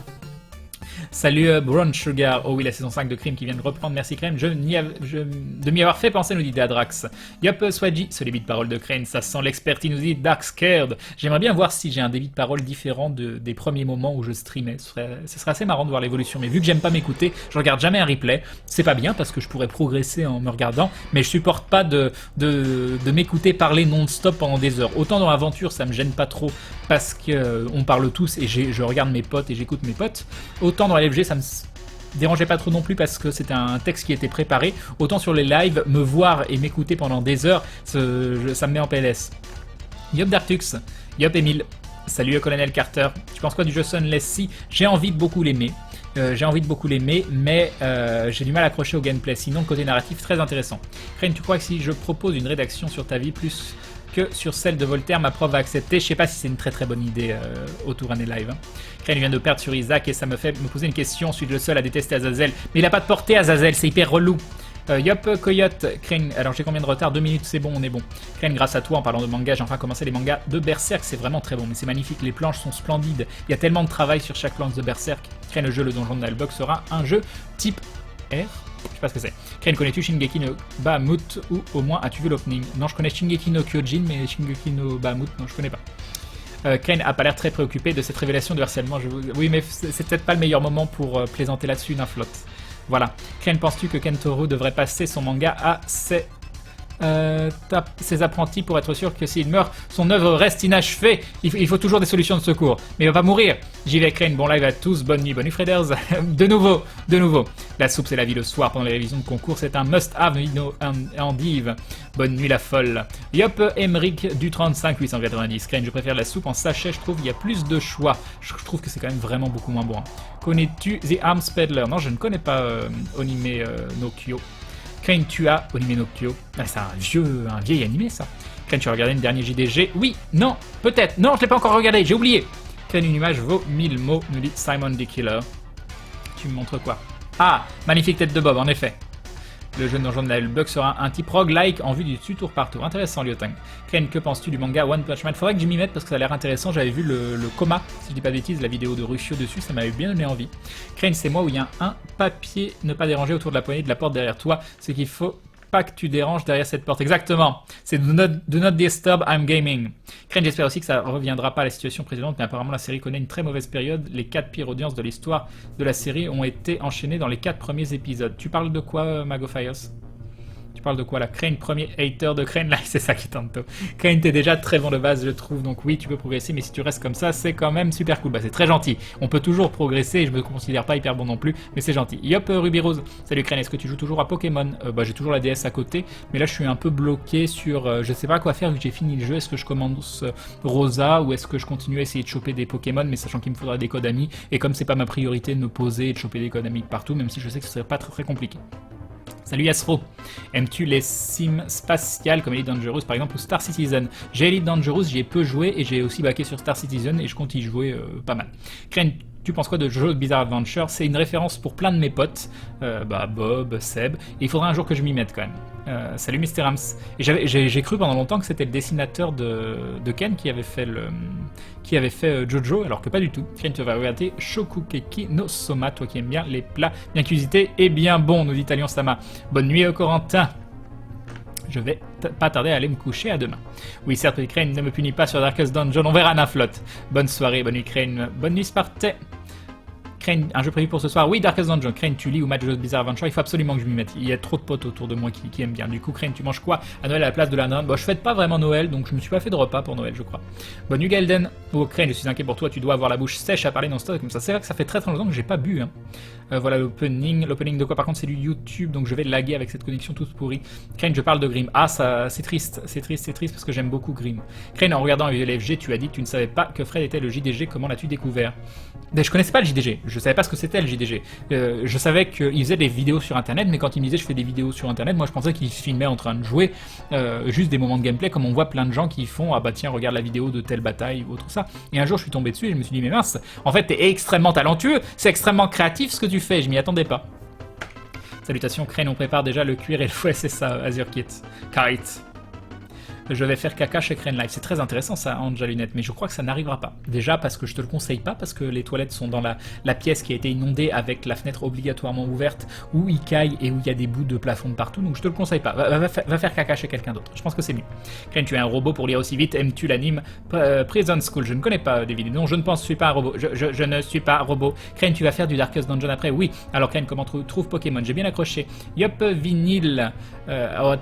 Salut Brown Sugar, oh oui la saison 5 de Crime qui vient de reprendre, merci Crane, de m'y avoir fait penser nous dit Dadrax. Yop Swaji, ce débit de parole de Crane, ça sent l'expertise nous dit Dark Scared. J'aimerais bien voir si j'ai un débit de parole différent des premiers moments où je streamais, ce serait assez marrant de voir l'évolution, mais vu que j'aime pas m'écouter, je regarde jamais un replay, c'est pas bien parce que je pourrais progresser en me regardant, mais je supporte pas de m'écouter parler non-stop pendant des heures. Autant dans l'aventure ça me gêne pas trop parce qu'on parle tous et je regarde mes potes et j'écoute mes potes, autant dans la LFG ça me dérangeait pas trop non plus parce que c'était un texte qui était préparé, autant sur les lives, me voir et m'écouter pendant des heures, ça me met en PLS. Yop Dartux, Yop Emile, salut Colonel Carter, tu penses quoi du jeu Sunless Sea? J'ai envie de beaucoup l'aimer. Mais j'ai du mal à accrocher au gameplay. Sinon, le côté narratif, très intéressant. Crane, tu crois que si je propose une rédaction sur ta vie plus que sur celle de Voltaire, ma prof va accepter? Je sais pas si c'est une très bonne idée autour d'un live. Crane vient de perdre sur Isaac et ça me fait me poser une question. Suis-je le seul à détester Azazel? Mais il a pas de portée Azazel, c'est hyper relou. Yop Coyote, Crane, alors j'ai combien de retard? 2 minutes, c'est bon, on est bon. Crane, grâce à toi, en parlant de manga, j'ai enfin commencé les mangas de Berserk, c'est vraiment très bon, mais c'est magnifique, les planches sont splendides, il y a tellement de travail sur chaque planche de Berserk. Crane, le jeu Le Donjon de Nullbuck sera un jeu type R. Je sais pas ce que c'est. Crane, connais-tu Shingeki no Bahamut ou au moins as-tu vu l'opening? Non, je connais Shingeki no Kyojin, mais Shingeki no Bahamut, non, je connais pas. Crane a pas l'air très préoccupé de cette révélation de harcèlement. Oui, mais c'est peut-être pas le meilleur moment pour plaisanter là-dessus d'un flotte. Voilà. Crane, penses-tu que Kentaro devrait passer son manga à ses apprentis pour être sûr que s'il meurt, son œuvre reste inachevée? Il faut toujours des solutions de secours. Mais il va pas mourir. J'y vais Crane, bon live à tous, bonne nuit Freders. de nouveau. La soupe c'est la vie le soir pendant les révisions de concours, c'est un must-have endive. Bonne nuit la folle. Yop Emric du 35 890. Crane, je préfère la soupe en sachet, je trouve qu'il y a plus de choix. Je trouve que c'est quand même vraiment beaucoup moins bon. Connais-tu The Arms Peddler? Non, je ne connais pas Onime no Kyo. Crane, tu as Onime no Kyo. Ah, c'est un vieil animé ça. Crane, tu as regardé une dernière JDG? Oui, non, peut-être. Non, je l'ai pas encore regardé, j'ai oublié. Crane, une image vaut 1000 mots, nous dit Simon the Killer. Tu me montres quoi? Ah, magnifique tête de Bob, en effet. Le jeu de Donjon de Nullbuck sera un type roguelike en vue du dessus tour par tour. Intéressant, Liotang. Crane, que penses-tu du manga One Punch Man? Faudrait que je m'y mette parce que ça a l'air intéressant. J'avais vu le coma, si je dis pas de bêtises, la vidéo de Ruscio dessus, ça m'avait bien donné envie. Crane, c'est moi où il y a un papier ne pas déranger autour de la poignée de la porte derrière toi. C'est qu'il faut pas que tu déranges derrière cette porte. Exactement. C'est do not disturb, I'm gaming. Crane, j'espère aussi que ça reviendra pas à la situation précédente, mais apparemment la série connaît une très mauvaise période. Les 4 pires audiences de l'histoire de la série ont été enchaînées dans les 4 premiers épisodes. Tu parles de quoi, Magofios? Tu parles de quoi là? Crane, premier hater de Crane, là, c'est ça qui tente tôt. Crane, t'es déjà très bon de base, je trouve, donc oui, tu peux progresser, mais si tu restes comme ça, c'est quand même super cool. Bah, c'est très gentil. On peut toujours progresser, et je me considère pas hyper bon non plus, mais c'est gentil. Yop, Ruby Rose. Salut Crane, est-ce que tu joues toujours à Pokémon? Bah, j'ai toujours la DS à côté, mais là, je suis un peu bloqué sur. Je sais pas quoi faire vu que j'ai fini le jeu. Est-ce que je commence Rosa ou est-ce que je continue à essayer de choper des Pokémon, mais sachant qu'il me faudra des codes amis, et comme c'est pas ma priorité de me poser et de choper des codes amis partout, même si je sais que ce serait pas très compliqué. Salut Yasro, aimes-tu les sims spatiales comme Elite Dangerous par exemple ou Star Citizen? J'ai Elite Dangerous, j'y ai peu joué et j'ai aussi baqué sur Star Citizen et je compte y jouer pas mal. Crane, tu penses quoi de Jojo's Bizarre Adventure? C'est une référence pour plein de mes potes, Bob, Seb, et il faudra un jour que je m'y mette quand même. Salut Mr. Rams. Et j'ai cru pendant longtemps que c'était le dessinateur de Ken qui avait fait Jojo, alors que pas du tout. Ken, tu vas regarder Shokugeki no Soma, toi qui aimes bien les plats bien cuisités et bien bons, nous dit Talion Sama. Bonne nuit au Corentin. Je vais pas tarder à aller me coucher, à demain. Oui, certes, Crane, ne me punis pas sur Darkest Dungeon, on verra Naflot. Bonne soirée, bonne nuit Crane, bonne nuit Sparté. Crane, un jeu prévu pour ce soir. Oui, Darkest Dungeon. Crane, tu lis ou match de Bizarre Adventure. Il faut absolument que je m'y mette. Il y a trop de potes autour de moi qui aiment bien. Du coup, Crane, tu manges quoi à Noël à la place de la nonne? Bon, je fête pas vraiment Noël, donc je me suis pas fait de repas pour Noël, je crois. Bon, Ugalden. Oh, Crane, je suis inquiet pour toi. Tu dois avoir la bouche sèche à parler non-stop comme ça. C'est vrai que ça fait très longtemps que j'ai pas bu. Hein. Voilà l'opening. L'opening de quoi? Par contre, c'est du YouTube, donc je vais laguer avec cette connexion toute pourrie. Crane, je parle de Grimm. Ah, ça, c'est triste parce que j'aime beaucoup Grimm. Crane, en regardant LFG, tu as dit que tu ne savais pas que Fred était le JDG. Comment l'as-tu découvert? Mais je connaissais pas le JDG. Je savais pas ce que c'était le JDG. Je savais qu'il faisait des vidéos sur Internet, mais quand il me disait je fais des vidéos sur Internet, moi je pensais qu'il se filmait en train de jouer juste des moments de gameplay, comme on voit plein de gens qui font ah bah tiens regarde la vidéo de telle bataille ou autre ça. Et un jour je suis tombé dessus et je me suis dit mais mince, en fait t'es extrêmement talentueux, c'est extrêmement créatif ce que tu fais. Je m'y attendais pas. Salutations Crane, on prépare déjà le cuir et le fouet, c'est ça, Azure Kit. Karit. Je vais faire caca chez Crane Live. C'est très intéressant ça, Anja Lunette, mais je crois que ça n'arrivera pas. Déjà parce que je te le conseille pas, parce que les toilettes sont dans la pièce qui a été inondée avec la fenêtre obligatoirement ouverte, où il caille et où il y a des bouts de plafond de partout, donc je te le conseille pas. Va faire caca chez quelqu'un d'autre, je pense que c'est mieux. Crane, tu es un robot pour lire aussi vite, aimes-tu l'anime Prison School? Je ne connais pas David, non, je ne suis pas un robot, je ne suis pas robot. Crane, tu vas faire du Darkest Dungeon après? Oui. Alors Crane, comment trouve Pokémon? J'ai bien accroché. Yup, vinyle.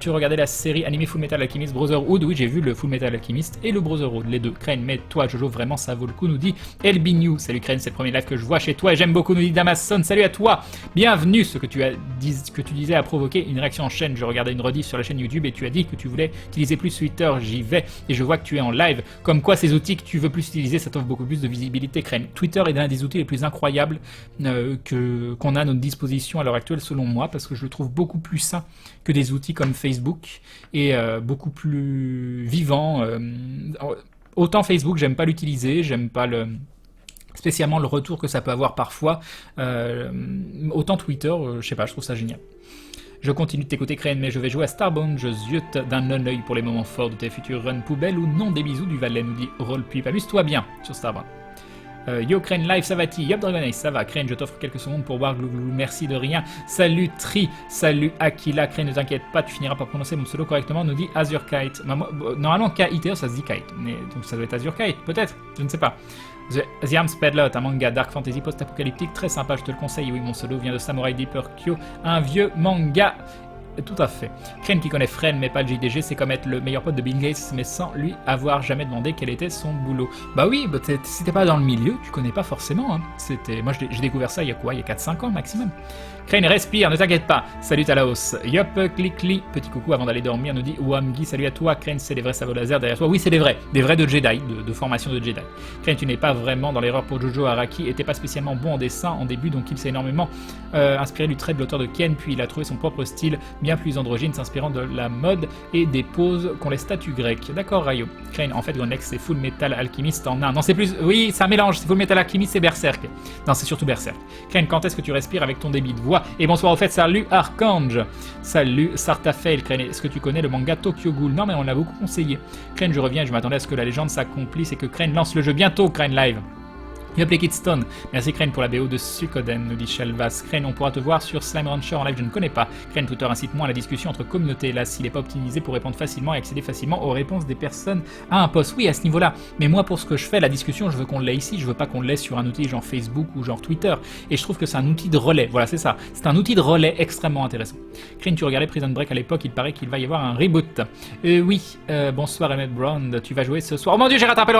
Tu regardais la série animée Full Metal Alchemist Brotherhood? Oui, j'ai vu le Full Metal Alchemist et le Brotherhood, les deux. Crane, mais toi, Jojo, vraiment, ça vaut le coup, nous dit Elbignou. Salut Crane, c'est le premier live que je vois chez toi et j'aime beaucoup, nous dit Damason. Salut à toi, bienvenue. Ce que tu disais a provoqué une réaction en chaîne. Je regardais une rediff sur la chaîne YouTube et tu as dit que tu voulais utiliser plus Twitter. J'y vais et je vois que tu es en live. Comme quoi, ces outils que tu veux plus utiliser, ça t'offre beaucoup plus de visibilité, Crane. Twitter est l'un des outils les plus incroyables qu'on a à notre disposition à l'heure actuelle, selon moi, parce que je le trouve beaucoup plus sain que des outils comme Facebook et beaucoup plus vivant. Autant Facebook, j'aime pas l'utiliser, j'aime pas spécialement le retour que ça peut avoir parfois. Autant Twitter, je sais pas, je trouve ça génial. Je continue de t'écouter Crane, mais je vais jouer à Starbound. Je ziote d'un non-œil pour les moments forts de tes futurs runs poubelles ou non. Des bisous du Valais, nous dit Rollpip. Amuse-toi bien sur Starbound. Yo Crane Live, ça va-t-il? Yup Dragon Ace, ça va. Crane, je t'offre quelques secondes pour voir Glouglou, merci de rien. Salut Tri, salut Aquila. Crane, ne t'inquiète pas, tu finiras par prononcer mon pseudo correctement, nous dit Azure Kite. Normalement, K-I-T-E, ça se dit Kite, mais donc ça doit être Azure Kite, peut-être, je ne sais pas. The Arms Peddler, un manga Dark Fantasy post-apocalyptique, très sympa, je te le conseille. Oui, mon pseudo vient de Samurai Deeper Kyo, un vieux manga. Tout à fait. Crane qui connaît Fred mais pas le JDG, c'est comme être le meilleur pote de Bill Gates mais sans lui avoir jamais demandé quel était son boulot. Bah oui, bah si t'es pas dans le milieu, tu connais pas forcément. Hein. Moi j'ai découvert ça il y a quoi? Il y a 4-5 ans maximum. Crane, respire, ne t'inquiète pas. Salut Talaos. Yop, Clickly. Petit coucou avant d'aller dormir, nous dit Wamgi. Salut à toi. Crane, c'est des vrais sabots laser derrière toi. Oui, c'est des vrais. Des vrais de Jedi, de formation de Jedi. Crane, tu n'es pas vraiment dans l'erreur pour Jojo Araki. Était pas spécialement bon en dessin en début, donc il s'est énormément inspiré du trait de l'auteur de Ken, puis il a trouvé son propre style bien plus androgyne, s'inspirant de la mode et des poses qu'ont les statues grecques. D'accord, Rayo. Crane, en fait, Gonex, c'est Full Metal Alchemist en un. Non, c'est plus. Oui, c'est un mélange. C'est Full Metal Alchemist et Berserk. Non, c'est surtout Berserk. Crane, quand est-ce que tu respires avec ton débit de voix? Et bonsoir au fait, salut Archange. Salut Sartafail. Crane, est-ce que tu connais le manga Tokyo Ghoul? Non, mais on l'a beaucoup conseillé. Crane, je reviens, je m'attendais à ce que la légende s'accomplisse et que Crane lance le jeu bientôt, Crane Live. Yup les Kidstone, merci Crane pour la BO de Suikoden, nous dit Shelvas. Crane, on pourra te voir sur Slime Rancher en live, je ne connais pas. Crane, Twitter incite-moi à la discussion entre communautés, là, s'il n'est pas optimisé pour répondre facilement et accéder facilement aux réponses des personnes à un post. Oui, à ce niveau-là, mais moi pour ce que je fais, la discussion, je veux qu'on l'ait ici, je veux pas qu'on l'ait sur un outil genre Facebook ou genre Twitter, et je trouve que c'est un outil de relais, voilà c'est ça, c'est un outil de relais extrêmement intéressant. Crane, tu regardais Prison Break à l'époque, il paraît qu'il va y avoir un reboot. Oui, bonsoir Emmett Brown, tu vas jouer ce soir. Oh mon dieu, j'ai rattrapé le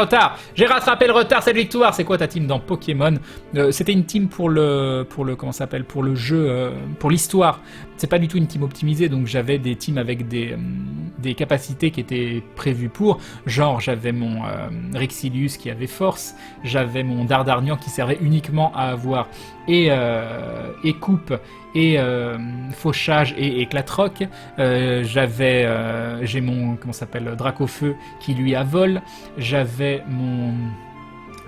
retard, cette victoire. C'est quoi ta team dans Pokémon? C'était une team pour le comment ça s'appelle, pour le jeu, pour l'histoire. C'est pas du tout une team optimisée, donc j'avais des teams avec des capacités qui étaient prévues pour, genre j'avais mon Rexilius qui avait force, j'avais mon Dardarnian qui servait uniquement à avoir et coupe et fauchage et éclatroc. J'ai mon comment ça s'appelle, Dracofeu qui lui a vol. J'avais mon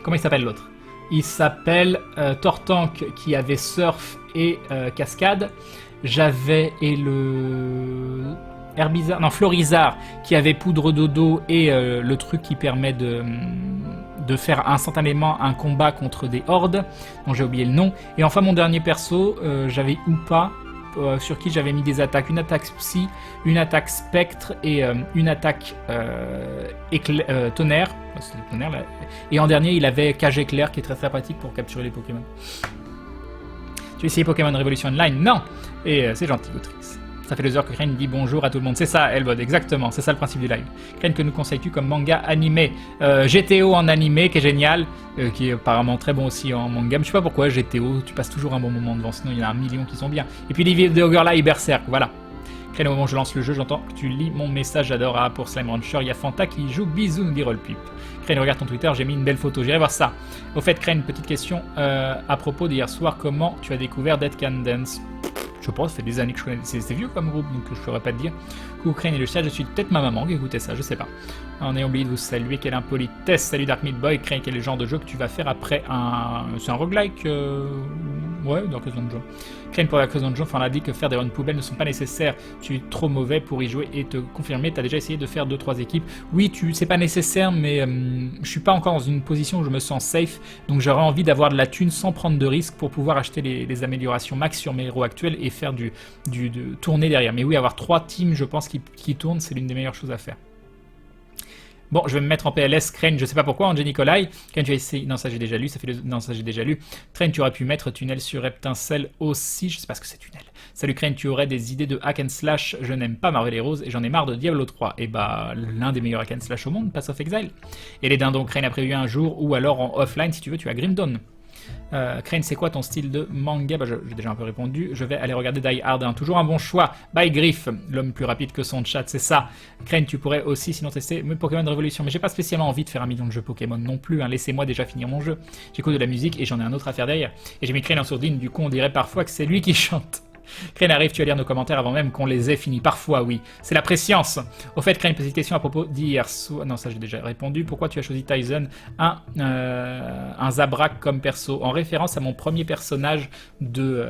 comment il s'appelle l'autre? Il s'appelle Tortank qui avait surf et cascade. J'avais le Florizard qui avait poudre dodo et le truc qui permet de faire instantanément un combat contre des hordes, dont j'ai oublié le nom. Et enfin mon dernier perso, j'avais Oupa, sur qui j'avais mis des attaques, une attaque psy, une attaque spectre et une attaque tonnerre. C'était le tonnerre là. Et en dernier il avait cage éclair qui est très très pratique pour capturer les Pokémon. Tu as essayé Pokémon Révolution Online? Non. Et c'est gentil, Gotrix. Ça fait 2 heures que Crane dit bonjour à tout le monde. C'est ça, Elbod, exactement. C'est ça le principe du live. Crane, que nous conseilles-tu comme manga animé? GTO en animé, qui est génial, qui est apparemment très bon aussi en manga. Mais je sais pas pourquoi, GTO, tu passes toujours un bon moment devant, sinon il y en a 1 million qui sont bien. Et puis les vidéos là, et Berserk, voilà. Crane, au moment où je lance le jeu, j'entends que tu lis mon message. J'adore. Ah, pour Slime Rancher, il y a Fanta qui joue. Bisous, nous dit Rollpip. Crane, regarde ton Twitter, j'ai mis une belle photo. J'irai voir ça. Au fait, Crane, petite question à propos d'hier soir. Comment tu as découvert Dead Can Dance? Je pense, ça fait des années que je connais. C'est vieux comme groupe, donc je ne saurais pas te dire. Coucou Crane et le chat, je suis peut-être ma maman qui écoutait ça, je sais pas. On a oublié de vous saluer, quelle impolitesse. Salut Dark Meat Boy. Crane, quel est le genre de jeu que tu vas faire après un. C'est un roguelike Ouais, Darkest Dungeon. Crane, pour Darkest Dungeon, on a dit que faire des runs poubelles ne sont pas nécessaires. Tu es trop mauvais pour y jouer et te confirmer. Tu as déjà essayé de faire 2-3 équipes. Oui, c'est pas nécessaire, mais je suis pas encore dans une position où je me sens safe. Donc j'aurais envie d'avoir de la thune sans prendre de risques pour pouvoir acheter les améliorations max sur mes héros actuels et faire de tourner derrière. Mais oui, avoir 3 teams, je pense, qui tournent, c'est l'une des meilleures choses à faire. Bon, je vais me mettre en PLS. Crane, je sais pas pourquoi, Angé Nicolai. Crane, tu as essayé. Non, ça j'ai déjà lu. Non, ça j'ai déjà lu. Crane, tu aurais pu mettre tunnel sur Reptincelle aussi. Je sais pas ce que c'est tunnel. Salut Crane, tu aurais des idées de hack and slash. Je n'aime pas Marvel Heroes et j'en ai marre de Diablo 3. Et bah, l'un des meilleurs hack and slash au monde, Pass of Exile. Et les dindons, Crane a prévu un jour ou alors en offline, si tu veux, tu as Grim Dawn. Crane, c'est quoi ton style de manga? Bah, j'ai déjà un peu répondu. Je vais aller regarder Die Hard 1. Toujours un bon choix. Bye Griff, l'homme plus rapide que son chat, c'est ça. Crane, tu pourrais aussi sinon tester Pokémon Révolution. Mais j'ai pas spécialement envie de faire 1 million de jeux Pokémon non plus. Hein. Laissez-moi déjà finir mon jeu. J'écoute de la musique et j'en ai un autre à faire derrière. Et j'ai mis Crane en sourdine, du coup on dirait parfois que c'est lui qui chante. Crane, arrive, tu vas lire nos commentaires avant même qu'on les ait finis. Parfois, oui. C'est la préscience. Au fait, Crane, petite question à propos d'hier soir. Non, ça j'ai déjà répondu. Pourquoi tu as choisi Tyson, un Zabrak comme perso? En référence à mon premier personnage de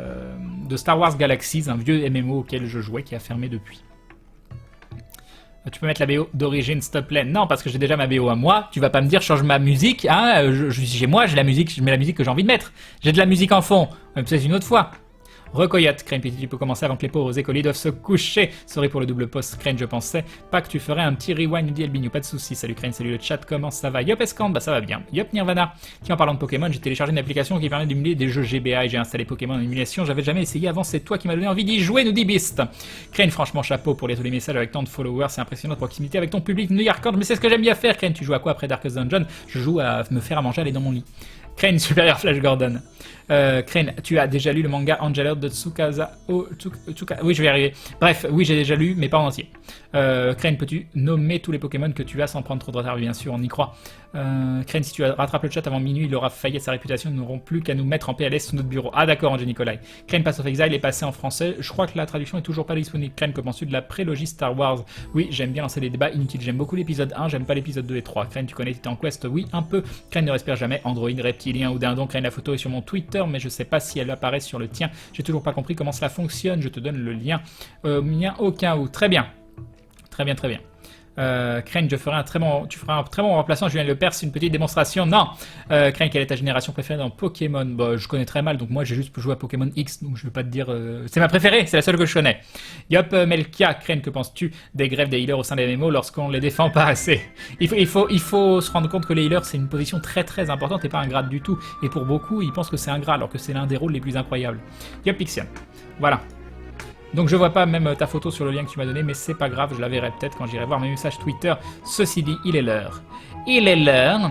Star Wars Galaxies, un vieux MMO auquel je jouais qui a fermé depuis. Tu peux mettre la BO d'origine, s'il te plaît? Non, parce que j'ai déjà ma BO à moi. Tu vas pas me dire change ma musique. Hein, chez moi, j'ai la musique, je mets la musique que j'ai envie de mettre. J'ai de la musique en fond. C'est une autre fois. Recoyote, Crane, petit, tu peux commencer avant que les pauvres écoliers doivent se coucher. Sorry pour le double post, Crane, je pensais pas que tu ferais un petit rewind, dit Albino, pas de soucis. Salut Crane, salut le chat, comment ça va? Yop Escand, bah ça va bien. Yop Nirvana. Tiens, en parlant de Pokémon, j'ai téléchargé une application qui permet d'émuler des jeux GBA et j'ai installé Pokémon en émulation. J'avais jamais essayé avant, c'est toi qui m'as donné envie d'y jouer, nous dit Beast. Crane, franchement, chapeau pour lire tous les messages avec tant de followers, c'est impressionnant de proximité avec ton public New York, mais c'est ce que j'aime bien faire. Crane, tu joues à quoi après Darkest Dungeon? Je joue à me faire à manger, aller dans mon lit. Crane, supérieur Flash Gordon. Crane, tu as déjà lu le manga Angel de Tsukasa... Oui, je vais y arriver. Bref, oui, j'ai déjà lu, mais pas en entier. Crane, peux-tu nommer tous les Pokémon que tu as sans prendre trop de retard? Bien sûr, on y croit. Crane, si tu rattrapes le chat avant minuit, il aura failli à sa réputation. Nous n'aurons plus qu'à nous mettre en PLS sous notre bureau. Ah d'accord, Angé Nicolai. Crane, Pass of Exile est passé en français. Je crois que la traduction est toujours pas disponible. Crane, que penses-tu de la prélogie Star Wars? Oui, j'aime bien lancer des débats inutiles. J'aime beaucoup l'épisode 1, j'aime pas l'épisode 2 et 3. Crane, tu connais Titan Quest? Oui, un peu. Crane ne respire jamais. Android, reptilien ou dindon. Crane, la photo est sur mon Twitter, mais je sais pas si elle apparaît sur le tien. J'ai toujours pas compris comment cela fonctionne. Je te donne le lien. Mien au cas où. Très bien. Très bien, très bien. Crane, tu feras un très bon remplaçant. Julien Lepers, une petite démonstration. Non. Crane, quelle est ta génération préférée dans Pokémon? Bah, je connais très mal, donc moi j'ai juste joué à Pokémon X, donc je vais pas te dire. C'est ma préférée, c'est la seule que je connais. Yop, Melkia, Crane, que penses-tu des grèves des healers au sein des MMO lorsqu'on les défend pas assez? Il faut se rendre compte que les healers c'est une position très très importante et pas un grade du tout. Et pour beaucoup, ils pensent que c'est un grade alors que c'est l'un des rôles les plus incroyables. Yop, Pixian. Voilà. Donc je vois pas même ta photo sur le lien que tu m'as donné, mais c'est pas grave, je la verrai peut-être quand j'irai voir mes messages Twitter. Ceci dit, il est l'heure. Il est l'heure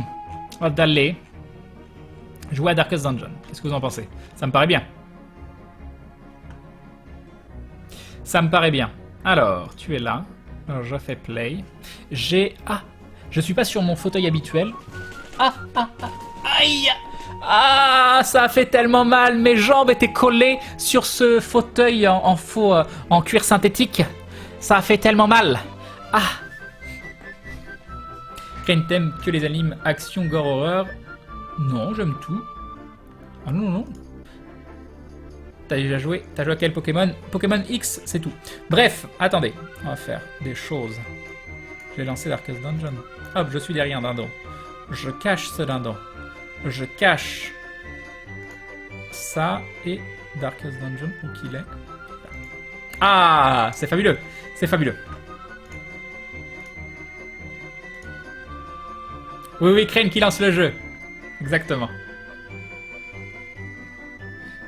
d'aller jouer à Darkest Dungeon. Qu'est-ce que vous en pensez? Ça me paraît bien. Ça me paraît bien. Alors, tu es là. Alors, je fais play. Je suis pas sur mon fauteuil habituel. Aïe! Ah, ça a fait tellement mal, mes jambes étaient collées sur ce fauteuil en cuir synthétique. Ça a fait tellement mal. Ah. Crane, t'aimes que les animes action, gore, horreur? Non, j'aime tout. Ah non, non. T'as joué à quel Pokémon? Pokémon X, c'est tout. Bref, attendez, on va faire des choses. Je vais lancer Darkest Dungeon. Hop, je suis derrière un dindon. Je cache ce dindon. Je cache ça et Darkest Dungeon, où qu'il est. Ah, c'est fabuleux, c'est fabuleux. Oui, Crane qui lance le jeu. Exactement.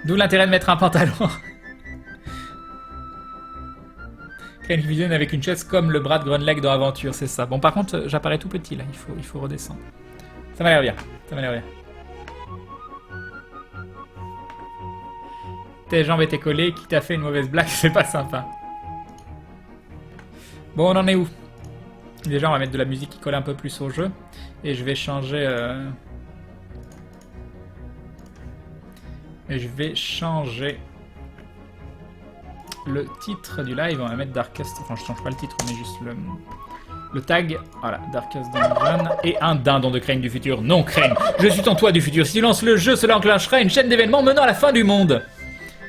D'où l'intérêt de mettre un pantalon. Crane qui visionne avec une chaise comme le bras de Grunleg dans Aventure, c'est ça. Bon, par contre, j'apparais tout petit là, il faut redescendre. Ça m'a l'air bien, ça m'a l'air bien. Tes jambes étaient collées, qui t'a fait une mauvaise blague, c'est pas sympa. Bon, on en est où? Déjà, on va mettre de la musique qui colle un peu plus au jeu. Et je vais changer... Et je vais changer le titre du live. On va mettre Darkest... Enfin, je change pas le titre, mais juste le tag. Voilà, Darkest Dungeon. Et un dindon de Crane du futur. Non, Crane, je suis ton toi du futur. Si tu lances le jeu, cela enclenchera une chaîne d'événements menant à la fin du monde.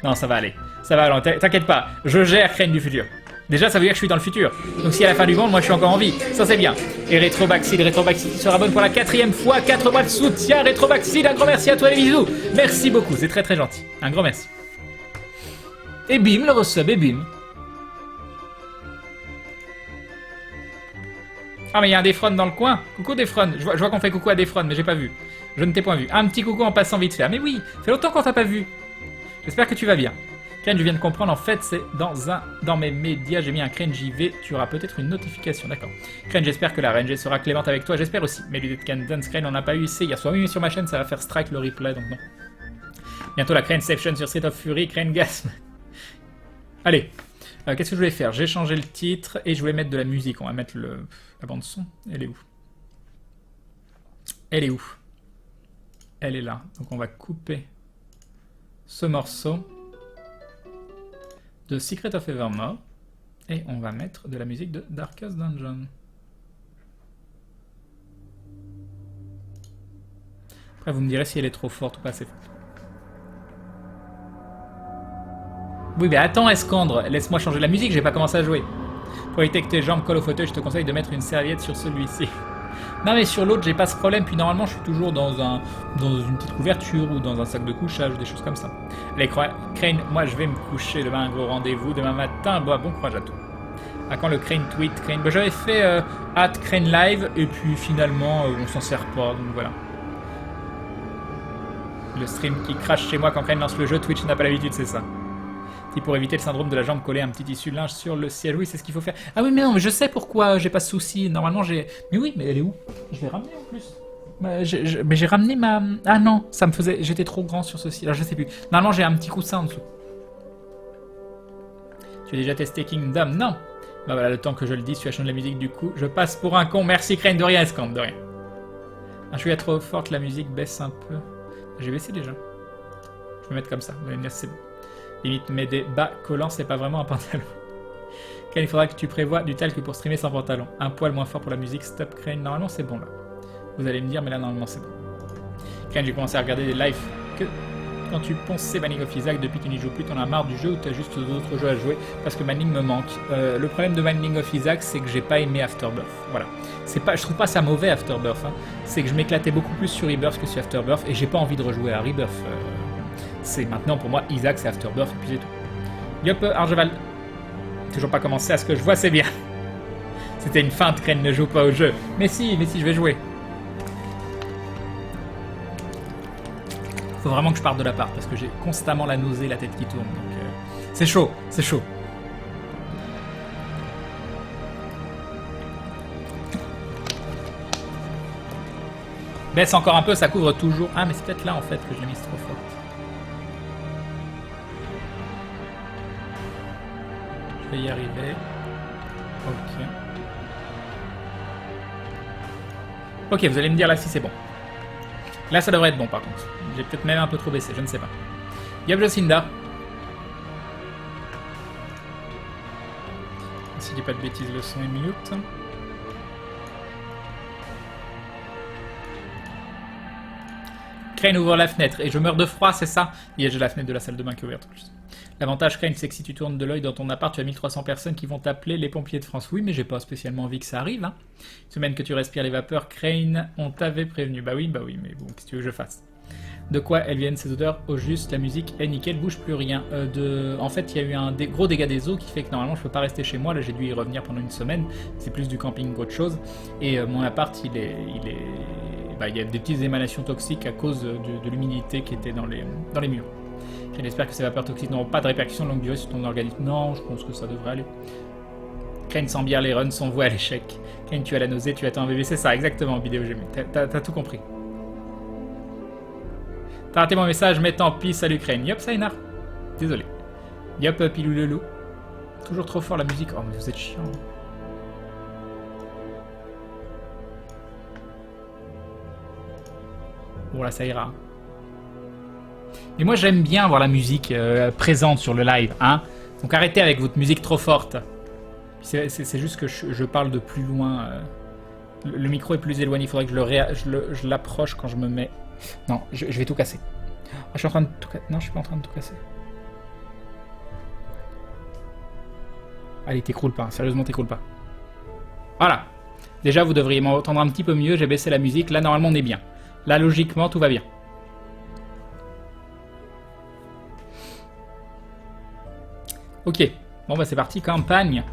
Non, ça va aller. Ça va aller, t'inquiète pas. Je gère Crane du futur. Déjà, ça veut dire que je suis dans le futur. Donc si à la fin du monde, moi je suis encore en vie. Ça c'est bien. Et Retrobaxid qui se rabonne pour la 4e fois. 4 mois de soutien. Retrobaxid, un grand merci à toi les bisous. Merci beaucoup, c'est très très gentil. Un grand merci. Et bim, le resub, et bim. Ah mais il y a un Defron dans le coin. Coucou Defron. Je vois qu'on fait coucou à Defron, mais j'ai pas vu. Je ne t'ai point vu. Un petit coucou en passant vite fait. Ah mais oui, fait longtemps qu'on t'a pas vu. J'espère que tu vas bien. Crane, je viens de comprendre, en fait, c'est dans mes médias, j'ai mis un Crane JV, tu auras peut-être une notification, d'accord. Crane, j'espère que la RNG sera clémente avec toi, j'espère aussi. Mais l'idée de Candance, Crane, on n'a pas eu ici hier soir. Oui, mais sur ma chaîne, ça va faire strike le replay, donc non. Bientôt la Crane Section sur Street of Fury, Crane Gasm. Allez, qu'est-ce que je voulais faire? J'ai changé le titre et je voulais mettre de la musique. On va mettre la bande son. Elle est où? Elle est où? Elle est là. Donc on va couper ce morceau de Secret of Evermore et on va mettre de la musique de Darkest Dungeon. Après vous me direz si elle est trop forte ou pas assez forte. Oui mais attends Escandre, laisse-moi changer la musique, j'ai pas commencé à jouer. Pour éviter que tes jambes collent au fauteuil, je te conseille de mettre une serviette sur celui-ci. Non mais sur l'autre j'ai pas ce problème, puis normalement je suis toujours dans une petite couverture ou dans un sac de couchage, des choses comme ça. Allez Crane, moi je vais me coucher demain, un gros rendez-vous, demain matin, bon courage à toi. À quand le Crane tweet, Crane, bah, j'avais fait @Crane live et puis finalement on s'en sert pas, donc voilà. Le stream qui crache chez moi quand Crane lance le jeu, Twitch n'a pas l'habitude, c'est ça. Si pour éviter le syndrome de la jambe, coller un petit tissu de linge sur le siège. Oui, c'est ce qu'il faut faire. Ah oui, mais non, mais je sais pourquoi j'ai pas de soucis. Normalement, j'ai... Mais oui, mais elle est où? Je l'ai ramenée en plus. Mais j'ai ramené ma... Ah non, ça me faisait... J'étais trop grand sur ceci. Alors, je sais plus. Normalement, j'ai un petit coussin en dessous. Tu as déjà testé Kingdom? Non. Bah voilà, le temps que je le dise, tu as changé la musique du coup. Je passe pour un con. Merci, Crane. De rien, Escamp, de rien. Ah, je suis trop forte, la musique baisse un peu. J'ai baissé déjà. Je vais mettre comme ça. Vous allez me dire, c'est bon. Limite, mais des bas collants, c'est pas vraiment un pantalon. Crane, il faudra que tu prévois du talc pour streamer sans pantalon. Un poil moins fort pour la musique, stop Crane. Normalement, c'est bon là. Vous allez me dire, mais là, normalement, c'est bon. Crane, j'ai commencé à regarder des lives que quand tu pensais Manning of Isaac, depuis que tu n'y joues plus, t'en as marre du jeu ou t'as juste d'autres jeux à jouer parce que Manning me manque. Le problème de Manning of Isaac, c'est que j'ai pas aimé Afterbirth. Voilà. Je trouve pas ça mauvais Afterbirth. Hein. C'est que je m'éclatais beaucoup plus sur Rebirth que sur Afterbirth et j'ai pas envie de rejouer à Rebirth. C'est maintenant pour moi Isaac, c'est Afterbirth et puis c'est tout. Yop, Argeval. Toujours pas commencé à ce que je vois, c'est bien. C'était une feinte, Crane ne joue pas au jeu. Mais si, je vais jouer. Faut vraiment que je parte de l'appart parce que j'ai constamment la nausée, la tête qui tourne. Donc c'est chaud, c'est chaud. Baisse encore un peu, ça couvre toujours. Ah mais c'est peut-être là en fait que je l'ai mise trop forte. Je vais y arriver. Ok. Ok, vous allez me dire là si c'est bon. Là ça devrait être bon par contre. J'ai peut-être même un peu trop baissé, je ne sais pas. Yop Jocinda. Si je dis pas de bêtises, le son est mute. Crane ouvre la fenêtre et je meurs de froid, c'est ça? J'ai la fenêtre de la salle de bain qui est ouverte en plus. L'avantage Crane, c'est que si tu tournes de l'œil dans ton appart, tu as 1300 personnes qui vont t'appeler les pompiers de France. Oui, mais j'ai pas spécialement envie que ça arrive. Hein. Semaine que tu respires les vapeurs, Crane, on t'avait prévenu. Bah oui, mais bon, qu'est-ce que tu veux que je fasse? De quoi elles viennent ces odeurs? Au juste, la musique est nickel, bouge plus rien. En fait, il y a eu un gros dégât des eaux qui fait que normalement je peux pas rester chez moi. Là, j'ai dû y revenir pendant une semaine. C'est plus du camping qu'autre chose. Et mon appart, il y a des petites émanations toxiques à cause de l'humidité qui était dans les murs. Crane espère que ces vapeurs toxiques n'auront pas de répercussions de longue durée sur ton organisme. Non, je pense que ça devrait aller. Crane sans bière, les runs sont voués à l'échec. Crane, tu as la nausée, tu attends un bébé. C'est ça, exactement, vidéo GM. T'as tout compris. T'as raté mon message, mais tant pis, salut Crane. Yop, Saynar. Désolé. Yop, Pilou le loup. Toujours trop fort la musique. Oh, mais vous êtes chiant. Bon, là, ça ira. Mais moi, j'aime bien avoir la musique présente sur le live, hein. Donc arrêtez avec votre musique trop forte. C'est juste que je parle de plus loin. Le micro est plus éloigné, il faudrait que je l'approche quand je me mets... Non, je vais tout casser. Oh, je suis en train de tout casser. Non, je suis pas en train de tout casser. Allez, t'écroules pas, sérieusement, t'écroules pas. Voilà. Déjà, vous devriez m'entendre un petit peu mieux, j'ai baissé la musique. Là, normalement, on est bien. Là, logiquement, tout va bien. Ok. Bon, bah c'est parti, campagne.